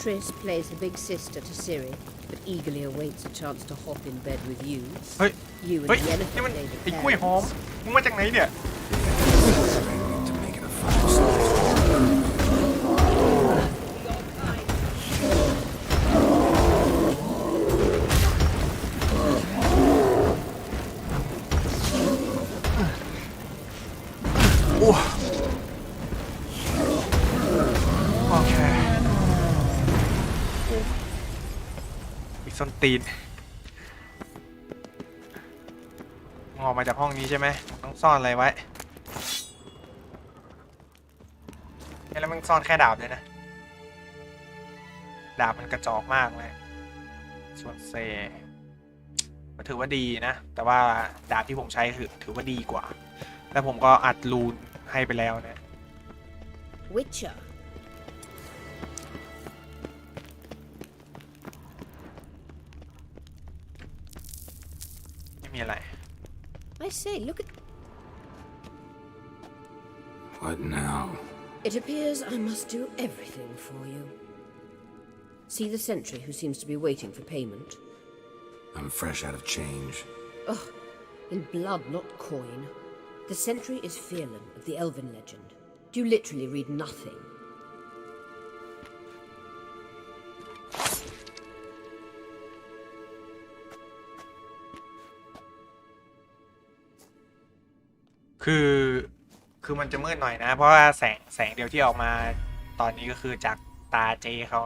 Triss plays the big sister to Ciri, but eagerly awaits a chance to hop in bed with you. เฮ้ย You and เฮ้ย Yennefer นี่มัน play the ไอ้กล้วยหอม parents. มึงมาจากไหนเนี่ย To make it a fire. โอเคอีกส้นตีนออกมาจากห้องนี้ใช่ไหมต้องซ่อนอะไรไว้แล้วมันซ่อนแค่ดาบเลยนะดาบมันกระจอกมากเลยส่วนเซก็ถือว่าดีนะแต่ว่าดาบที่ผมใช้ถือว่าดีกว่าแล้วผมก็อัดรูนให้ไปแล้วนะ Witcher. ไม่มีอะไร I say, look at... What now? It appears I must do everything for you. See the sentry who seems to be waiting for payment? I'm fresh out of change. Ugh, in blood, not coin. The sentry is Fearlan of the Elven legend. Do you literally read nothing?คือมันจะมืดหน่อยนะเพราะว่าแสงเดียวที่ออกมาตอนนี้ก็คือจากตาเจเขา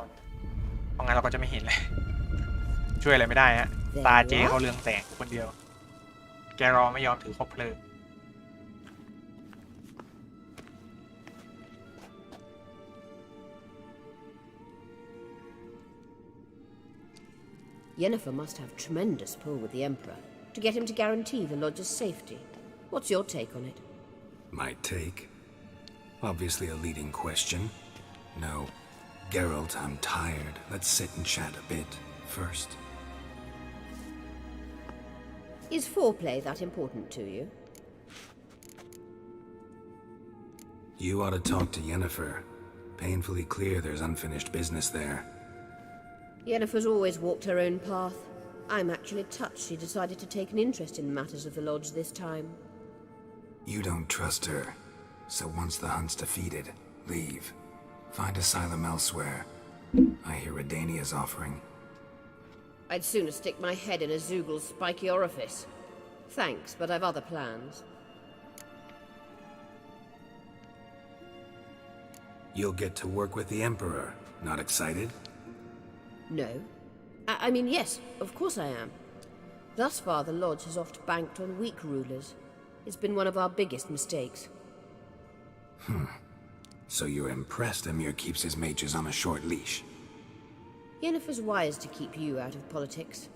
เพราะงั้นเราก็จะไม่เห็นเลยช่วยอะไรไม่ได้ฮะตาเจเขาเรืองแสงคนเดียวแกรอไม่ยอมถือคบเพลิง Yennefer must have tremendous pull with the Emperor to get him to guarantee the lodge's safety. What's your take on it? My take? Obviously a leading question. No. Geralt, I'm tired. Let's sit and chat a bit first. Is foreplay that important to you? You ought to talk to Yennefer. Painfully clear there's unfinished business there. Yennefer's always walked her own path. I'm actually touched she decided to take an interest in matters of the Lodge this time. You don't trust her. So once the hunt's defeated, leave. Find asylum elsewhere. I hear Redania's offering. I'd sooner stick my head in a Zoogl's spiky orifice. Thanks, but I've other plans. You'll get to work with the Emperor. Not excited? No. I mean, yes, of course I am. Thus far, the Lodge has oft banked on weak rulers. It's been one of our biggest mistakes. So you're impressed Emir keeps his mages on a short leash? Yennefer's wise to keep you out of politics.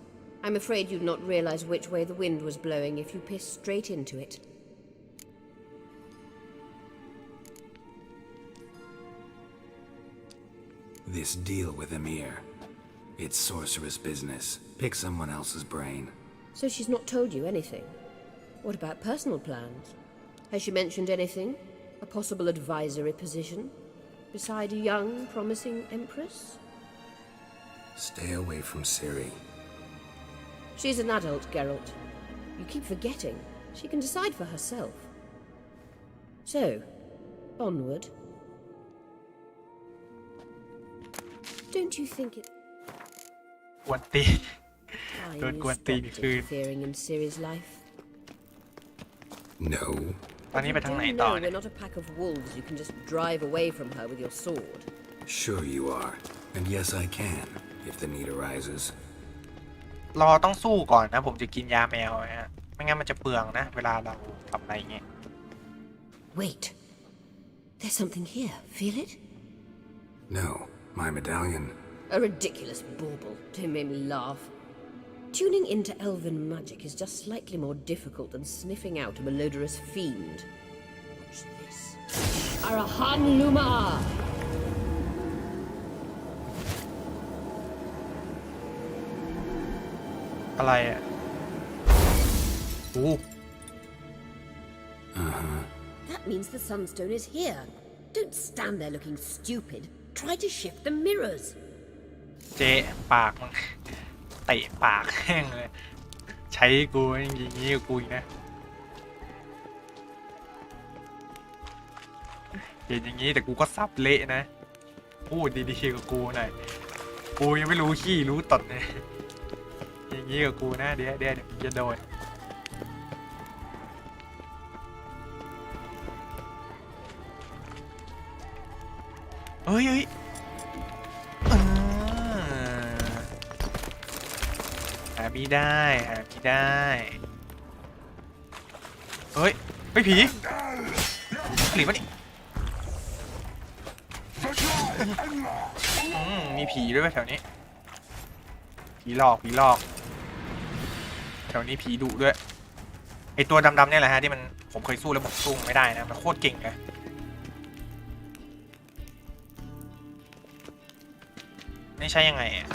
I'm afraid you'd not realize which way the wind was blowing if you pissed straight into it. This deal with Emir. It's sorceress business. Pick someone else's brain. So she's not told you anything? What about personal plans? Has she mentioned anything? A possible advisory position? Beside a young, promising empress? Stay away from Ciri. She's an adult, Geralt. You keep forgetting. She can decide for herself. So, onward. Don't you think it... กวนตีน โดนกวนตีนคืน interfering in Ciri's life? No. ตอนนี้ไปทางไหน You ต่อ know เนี่ย we're not a pack of wolves you can just drive away from her with your sword. Sure you are. And yes, I can, if the need arises. รอต้องสู้ก่อนนะ ผมจะกินยาแมวนะฮะไม่งั้นมันจะเปลืองนะ เวลาเราทำอะไรเงี้ย Wait. There's something here. Feel it? No. My medallion. A ridiculous bauble. Don't make me laugh. Tuning into elven magic is just slightly more difficult than sniffing out a malodorous fiend. Watch this. Arahan Luma! อะไรอ่ะโอ้ That means the Sunstone is here. Don't stand there looking stupid. Try to shift the mirrors. เจ๊ปากมึงเตะปากแห้งเลยใช้กูอย่างงี้กับกูอีกนะเห็นอย่างงี้แต่กูก็ซับเละนะพูดดีๆกับกูหน่อยกูยังไม่รู้ขี้รู้ตดเลยอย่างงี้กับกูนะเดี๋ยวจะโดนเฮ้ยหาพี่ได้เฮ้ยไม่ผีหรือวะนี่มีผีด้วยแถวนี้ผีหลอกแถวนี้ผีดุด้วยไอตัวดำๆเนี่ยแหละฮะที่มันผมเคยสู้แล้วผมสู้ไม่ได้นะมันโคตรเก่งเลยนี่ใช่ยังไงอ่ะ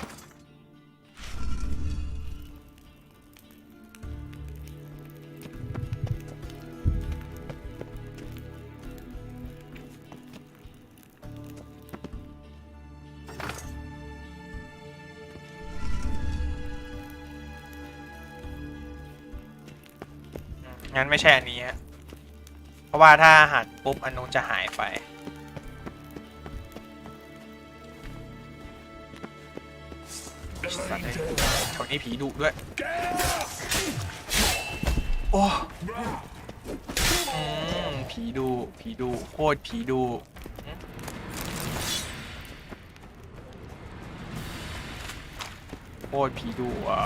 งั้นไม่ใช่อันนี้ฮะเพราะว่าถ้าหันปุ๊บอันนู้นจะหายไปแถวนี้ผีดุด้วยโอ้ผีดุโคตรผีดุอ่ะ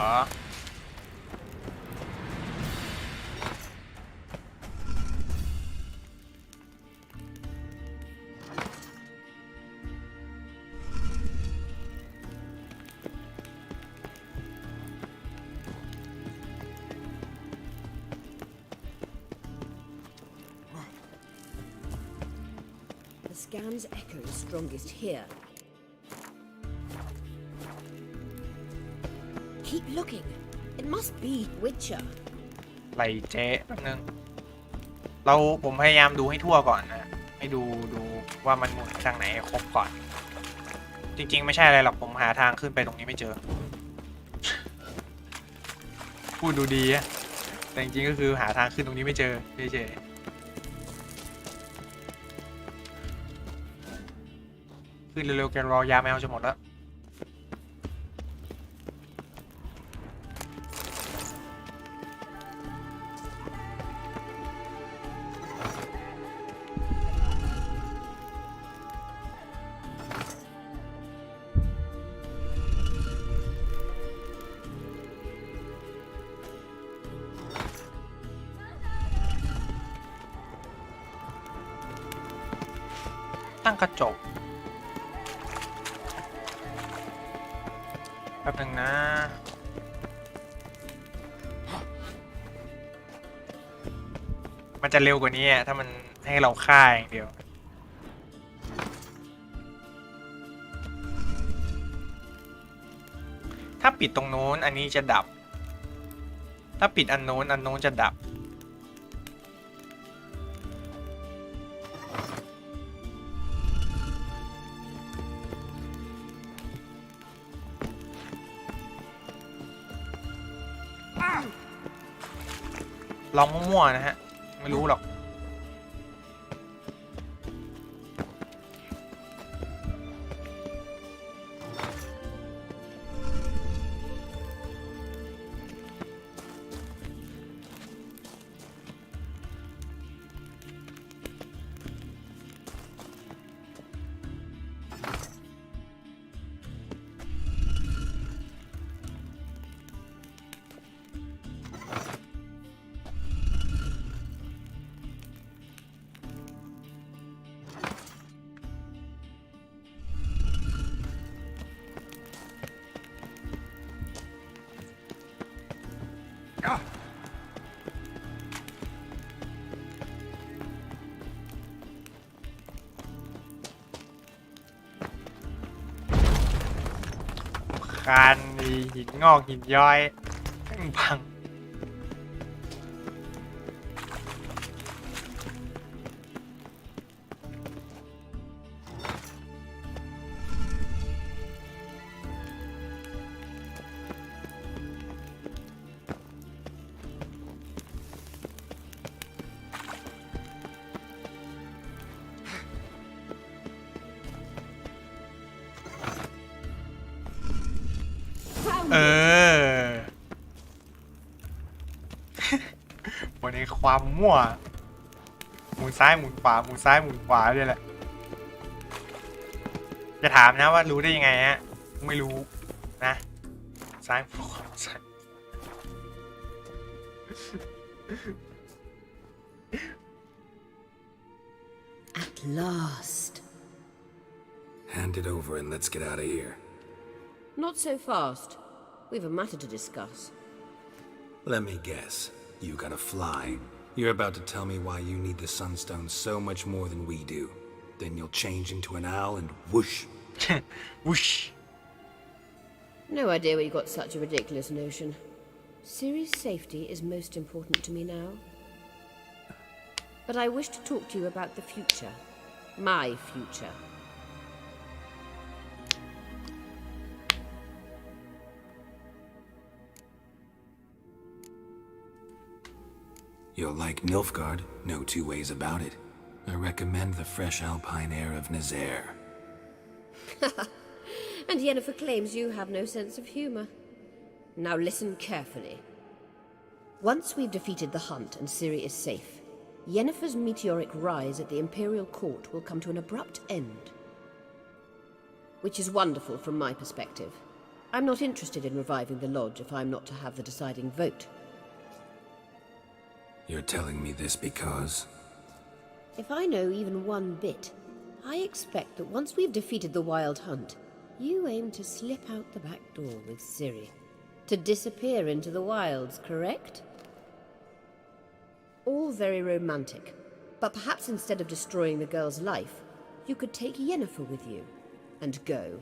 The scan's echo is strongest here. Keep looking. It must be Witcher. ไหลเจ๊แป๊บนึงผมพยายามดูให้ทั่วก่อนนะให้ดูว่ามันหมุนทางไหนครบก่อนจริงๆไม่ใช่อะไรหรอกผมหาทางขึ้นไปตรงนี้ไม่เจอพูดดูดีอะแต่จริงๆก็คือหาทางขึ้นตรงนี้ไม่เจอเฉยขึ้นเร็วๆแกรอยาแมวจะหมดแล้ว ตั้งกระจกแป๊บนึงนะมันจะเร็วกว่านี้ถ้ามันให้เราฆ่าอย่างเดียวถ้าปิดตรงโน้นอันนี้จะดับถ้าปิดอันโน้นจะดับลองมั่วๆนะฮะไม่รู้หรอกการหินงอกหินย้อยพังวันนี้ความมั่วหมุนซ้ายหมุนขวาหมุนซ้ายหมุนขวาเนี่ยแหละจะถามนะว่ารู้ได้ยังไงฮะไม่รู้นะซ้ายขวาซ้าย At last. Hand it over and let's get out of here. Not so fast. We've a matter to discuss. Let me guess. You gotta fly. You're about to tell me why you need the Sunstone so much more than we do. Then you'll change into an owl and whoosh. Whoosh. No idea where you got such a ridiculous notion. Ciri's safety is most important to me now. But I wish to talk to you about the future. My future. You'll like Nilfgaard, no two ways about it. I recommend the fresh alpine air of Nazaire. And Yennefer claims you have no sense of humor. Now listen carefully. Once we've defeated the hunt and Ciri is safe, Yennefer's meteoric rise at the Imperial Court will come to an abrupt end. Which is wonderful from my perspective. I'm not interested in reviving the Lodge if I'm not to have the deciding vote. You're telling me this because... If I know even one bit, I expect that once we've defeated the Wild Hunt, you aim to slip out the back door with Ciri. To disappear into the wilds, correct? All very romantic, but perhaps instead of destroying the girl's life, you could take Yennefer with you, and go.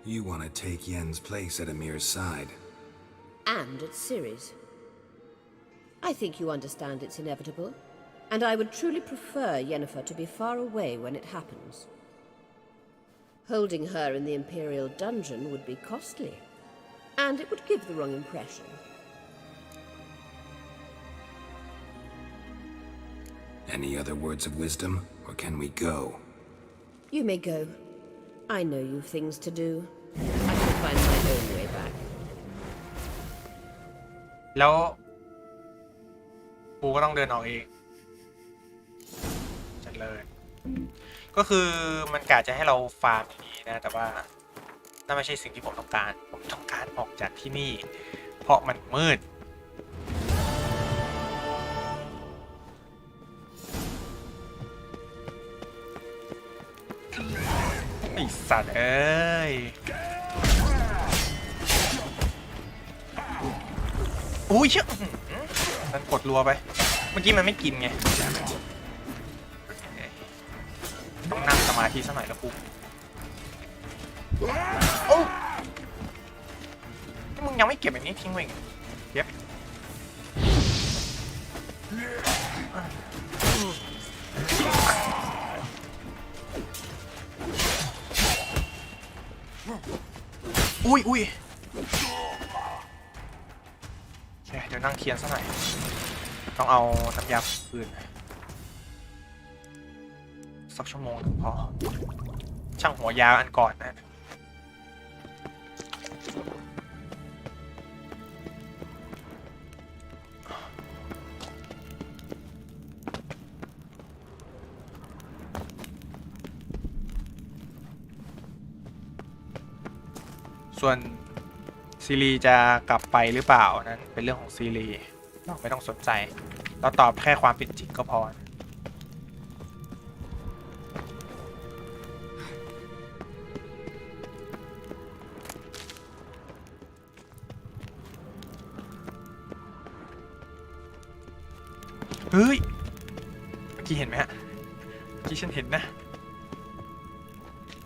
You want to take Yen's place at Amir's side. And at Ciri's. I think you understand it's inevitable, and I would truly prefer Yennefer to be far away when it happens. Holding her in the Imperial dungeon would be costly, and it would give the wrong impression. Any other words of wisdom, or can we go? You may go. I know you've things to do. I shall find my own way back. แล้วกูก็ต้องเดินออกเองจัดเลยก็คือมันกะจะให้เราฟาร์มอย่างนี้นะแต่ว่า นั่นไม่ใช่สิ่งที่ผมต้องการออกจากที่นี่เพราะมันมืดไอ้สัตว์เอ้ยอุ้ยเชี่ยมันกดรัวไปเมื่อกี้มันไม่กินไงต้องนั่งสมาธิสักหน่อยแล้วกูโอ้ที่มึงยังไม่เก็บแบบนี้ทิ้งไว้ไงเก็บอุ้ยโอเคเดี๋ยวนั่งเคียนสักหน่อยต้องเอาน้ำยาปืนสักชั่วโมงพอช่างหัวยาวอันก่อนนะส่วนซีรีจะกลับไปหรือเปล่านั้นเป็นเรื่องของซีรีเราไม่ต้องสนใจเราตอบแค่ความเป็นจริงก็พอเฮ้ยเมื่อกี้เห็นไหมฮะเมื่อกี้ฉันเห็นนะ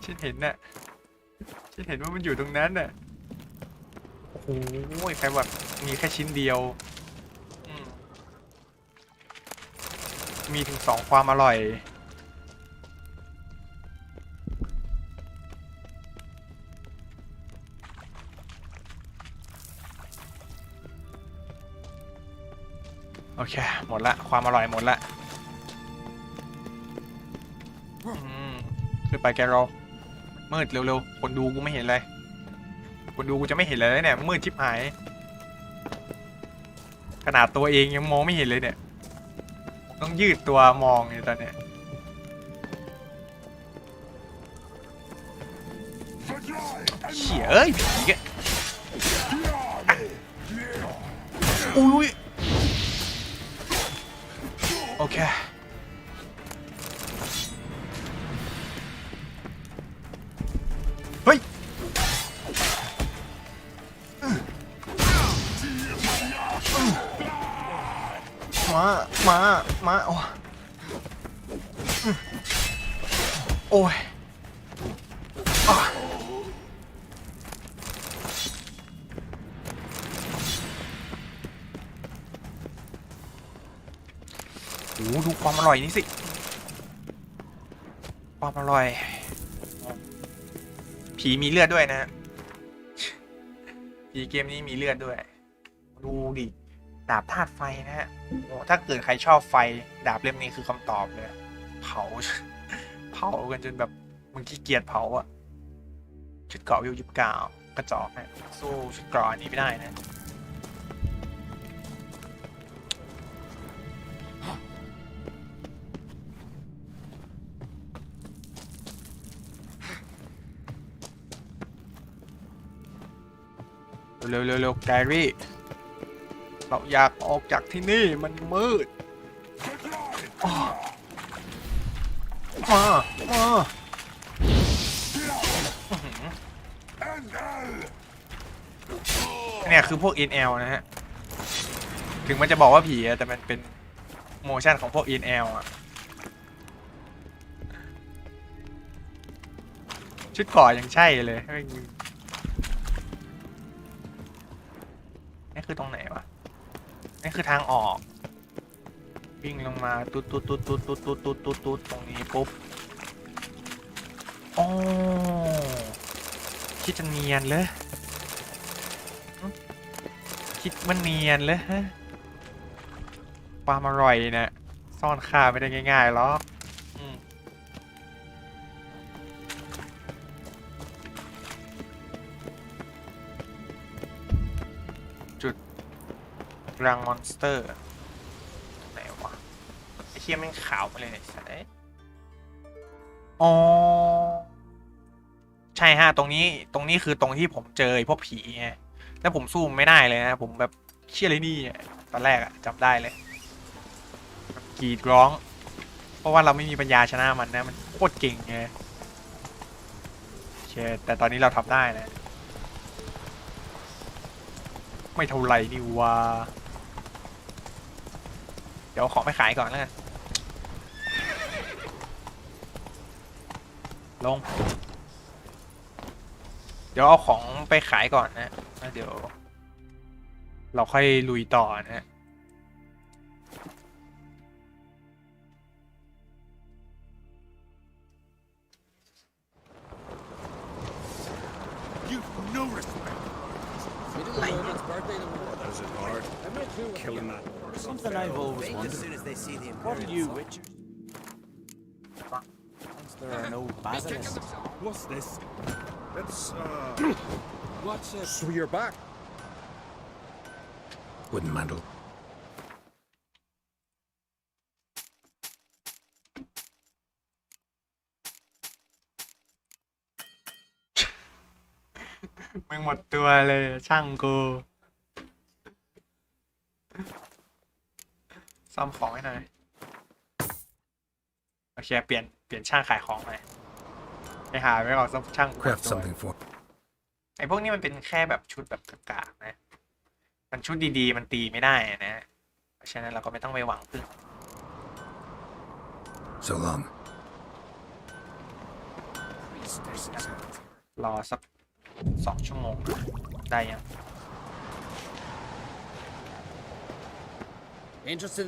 ฉันเห็นว่ามันอยู่ตรงนั้นน่ะโอ้โหใครแบบมีแค่ชิ้นเดียวมีถึง2ความอร่อยโอเคหมดละความอร่อยหมดละขึ้นไปแกรอมืดเร็วๆคนดูกูไม่เห็นเลยคนดูกูจะไม่เห็นเลยเนี่ยมืดชิบหายขนาดตัวเองยังมองไม่เห็นเลยเนี่ยต้องยืดตัวมองอยู่ตอนเนี้ยเขี่ยเอ้ยผีแกอุ้ยโอเคเฮ้ยมาโอ้ยโอ้ดูความอร่อยนี่สิความอร่อยผีมีเลือดด้วยนะผีเกมนี้มีเลือดด้วยดูดิดาบธาตุไฟนะฮะโอ้ถ้าเกิดใครชอบไฟดาบเล่มนี้คือคำตอบเลยเผากันจนแบบมึงขี้เกียจเผาอะชุดเกราะวิว29กระจอกนะสู้ชุดเกราะอันนี้ไม่ได้นะเร็วแกรี่เราอยากออกจากที่นี่มันมืดมาเนี่ยคือพวก NL นะฮะถึงมันจะบอกว่าผีแต่มันเป็นโมชั่นของพวก NL อ่ะชุดก่อยังใช่เลยนี่คือตรงไหนวะนี่คือทางออกวิ่งลงมาตุ๊ดตรงนี้ปุ๊บโอ้คิดจะเนียนเลยคิดมันเนียนเลยฮะความอร่อยเนี่ยซ่อนค่าไม่ได้ง่ายๆหรอกจุดรังมอนสเตอร์ไหนวะไอ้เหี้ยแม่งขาวมาเลยเนี่ยสัตว์อ๋อใช่ ช่ฮะตรงนี้คือตรงที่ผมเจอพวกผีไงแล้วผมสู้ไม่ได้เลยนะผมแบบเชี่ยเลยนี่ตอนแรกอะจำได้เลยกรีดร้อง เพราะว่าเราไม่มีปัญญาชนะมันนะมันโคตรเก่งไงโอเคแต่ตอนนี้เราทำได้นะไม่เท่าไหร่นี่ว่าเดี๋ยวของไปขายก่อนแล้วกันลงเดี๋ยวเอาของไปขายก่อนนะแล้วเดี๋ยวเราค่อยลุยต่อนะ You've no respect. Is it hard? Killing that. Something I've always wondered. As soon as they see the what are you, Witcher? Since there are no basilisks. What's this? It's what's this? So you're back. Wooden mantle.มึงหมดตัวเลยช่างกูซ่อมของให้หน่อยโอเคเปลี่ยนช่างขายของหน่อยไปหาไว้ก่อนช่าง Craft something for ไอ้พวกนี้มันเป็นแค่แบบชุดแบบกากๆนะมันชุดดีๆมันตีไม่ได้นะเพราะฉะนั้นเราก็ไม่ต้องไปหวังพึ่ง so long. รอสัก2 ชั่วโมงได้ยัง Interested?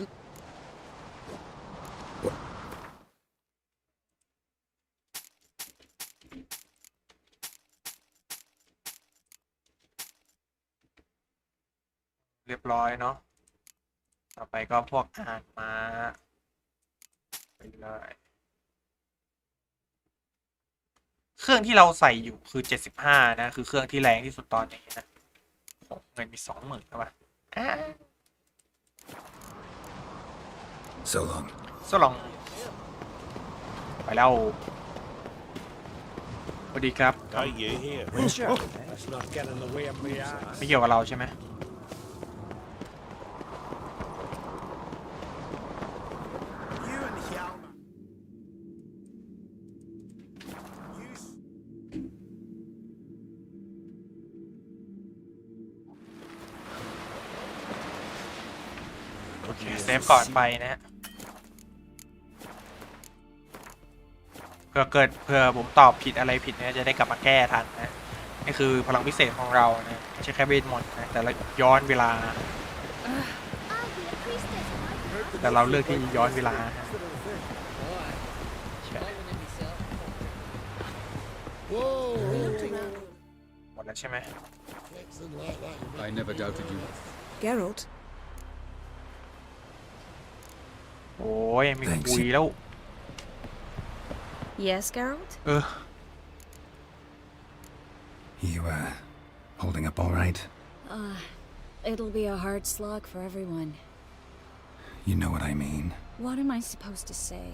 เรียบร้อยเนาะต่อไปก็พวกอ่านมาไปเลยเครื่องที่เราใส่อยู่คือ75นะคือเครื่องที่แรงที่สุดตอนนี้นะเงินมี 20,000ครับ So long. So long ไปแล้วสวัสดีครับ Hey, you here? Witcher. Let's not get in the way of me. ไม่เกี่ยวกับเราใช่ไหม You and Hjalmar. You โอเคเซฟก่อนไปนะฮะเพื่อผมตอบผิดอะไรผิดเนี่ยจะได้กลับมาแก้ทันนะนี่คือพลังพิเศษของเรานะไม่ใช่แค่เวทมนต์นะแต่เราย้อนเวลาแต่เราเลือกที่ย้อนเวลาหมดแล้วใช่ไหม I never doubted you. Geralt? โอ้ยมีคุยแล้ว Yes, Geralt? You, holding up all right? It'll be a hard slog for everyone. You know what I mean. What am I supposed to say?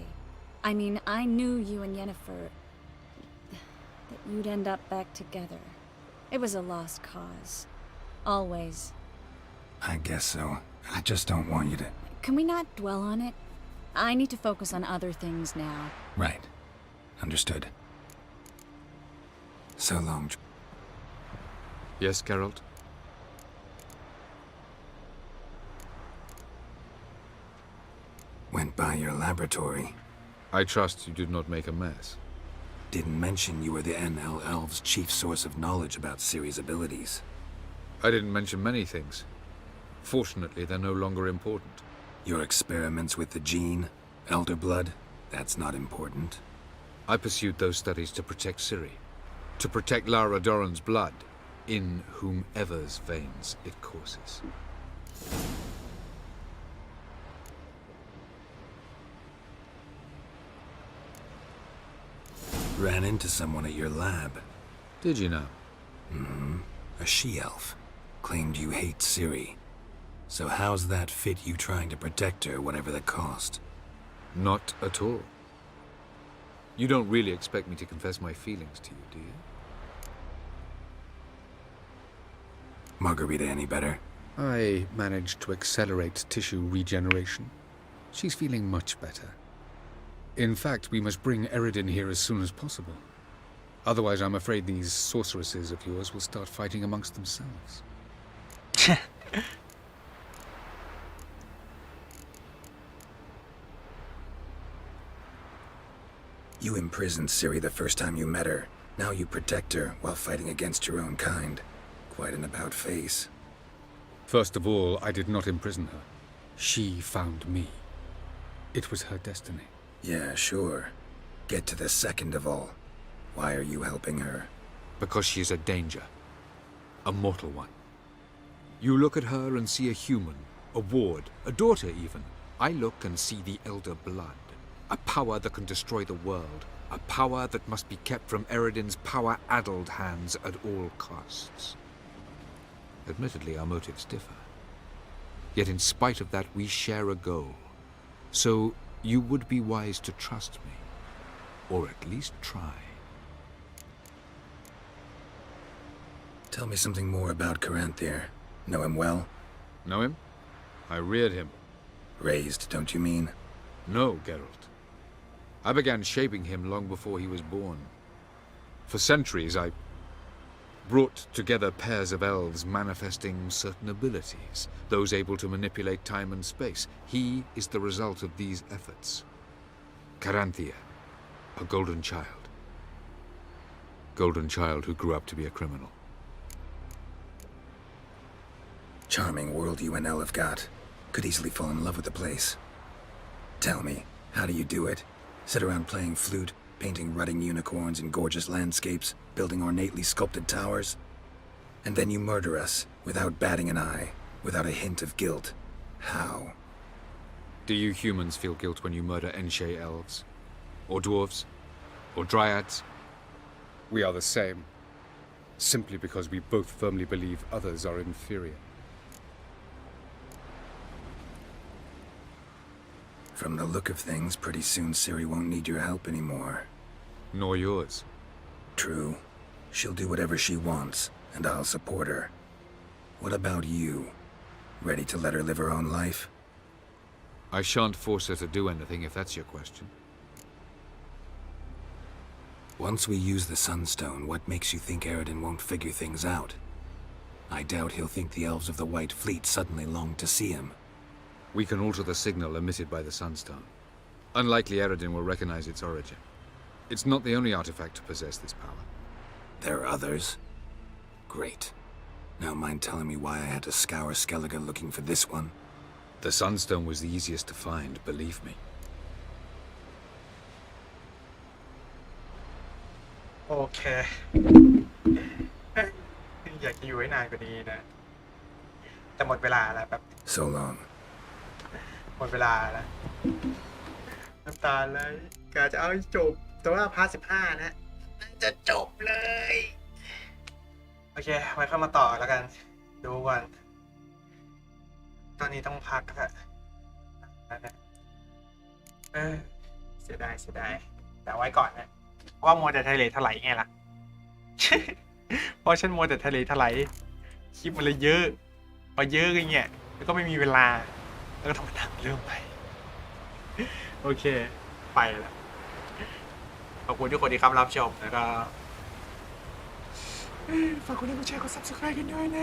I mean, I knew you and Yennefer... that you'd end up back together. It was a lost cause. Always. I guess so. I just don't want you to... Can we not dwell on it? I need to focus on other things now. Right. Understood. So long. Yes, Geralt? Went by your laboratory. I trust you did not make a mess. Didn't mention you were the NL Elves' chief source of knowledge about Ciri's abilities. I didn't mention many things. Fortunately, they're no longer important. Your experiments with the gene, Elder Blood, that's not important. I pursued those studies to protect Ciri. To protect Lara Doran's blood, in whomever's veins it courses. Ran into someone at your lab. Did you know? Mm-hmm. A she-elf. Claimed you hate Ciri. So how's that fit you trying to protect her, whatever the cost? Not at all. You don't really expect me to confess my feelings to you, do you? Margarita any better? I managed to accelerate tissue regeneration. She's feeling much better. In fact, we must bring Eredin here as soon as possible. Otherwise, I'm afraid these sorceresses of yours will start fighting amongst themselves. You imprisoned Ciri the first time you met her. Now you protect her while fighting against your own kind. Quite an about-face. First of all, I did not imprison her. She found me. It was her destiny. Yeah, sure. Get to the second of all. Why are you helping her? Because she is a danger. A mortal one. You look at her and see a human, a ward, a daughter even. I look and see the elder blood. A power that can destroy the world. A power that must be kept from Eredin's power-addled hands at all costs. Admittedly, our motives differ. Yet in spite of that, we share a goal. So, you would be wise to trust me. Or at least try. Tell me something more about Caranthir. Know him well? Know him? I reared him. Raised, don't you mean? No, Geralt. I began shaping him long before he was born. For centuries, I brought together pairs of elves manifesting certain abilities, those able to manipulate time and space. He is the result of these efforts. Caranthir, a golden child. Golden child who grew up to be a criminal. Charming world you and El have got. Could easily fall in love with the place. Tell me, how do you do it? Sit around playing flute, painting rutting unicorns in gorgeous landscapes, building ornately sculpted towers? And then you murder us, without batting an eye, without a hint of guilt. How? Do you humans feel guilt when you murder Enshe elves? Or dwarves? Or dryads? We are the same. Simply because we both firmly believe others are inferior. From the look of things, pretty soon Ciri won't need your help anymore. Nor yours. True. She'll do whatever she wants, and I'll support her. What about you? Ready to let her live her own life? I shan't force her to do anything if that's your question. Once we use the Sunstone, what makes you think Eredin won't figure things out? I doubt he'll think the elves of the White Fleet suddenly long to see him. We can alter the signal emitted by the Sunstone. Unlikely Eredin will recognize its origin. It's not the only artifact to possess this power. There are others? Great. Now mind telling me why I had to scour Skellige looking for this one? The Sunstone was the easiest to find, believe me. โอเค อยากจะอยู่ให้นานกว่านี้นะ แต่หมดเวลาแล้วแบบ So long. หมดเวลาแล้วน้ำตาไหลกะจะเอาให้จบ แต่ว่าพาร์ท15นะจะจบเลย โอเคไว้เข้ามาต่อแล้วกัน ดูก่อน ตอนนี้ต้องพักแล้วนะเสียดายแต่ไว้ก่อนนะเพราะว่ามัวแต่ทะเลถลายไงล่ะ เพราะฉันมัวแต่ทะเลถลายคลิปมันเลยเยอะพอเยอะกันเนี่ยแล้วก็ไม่มีเวลาแล้วก็ต้องมาทำเรื่องใหม่โอเคไปแล้วขอบคุณทุกคนที่เข้ามารับชมแล้วก็ฝากกดไลค์กดแชร์กด Subscribe กันด้วยนะ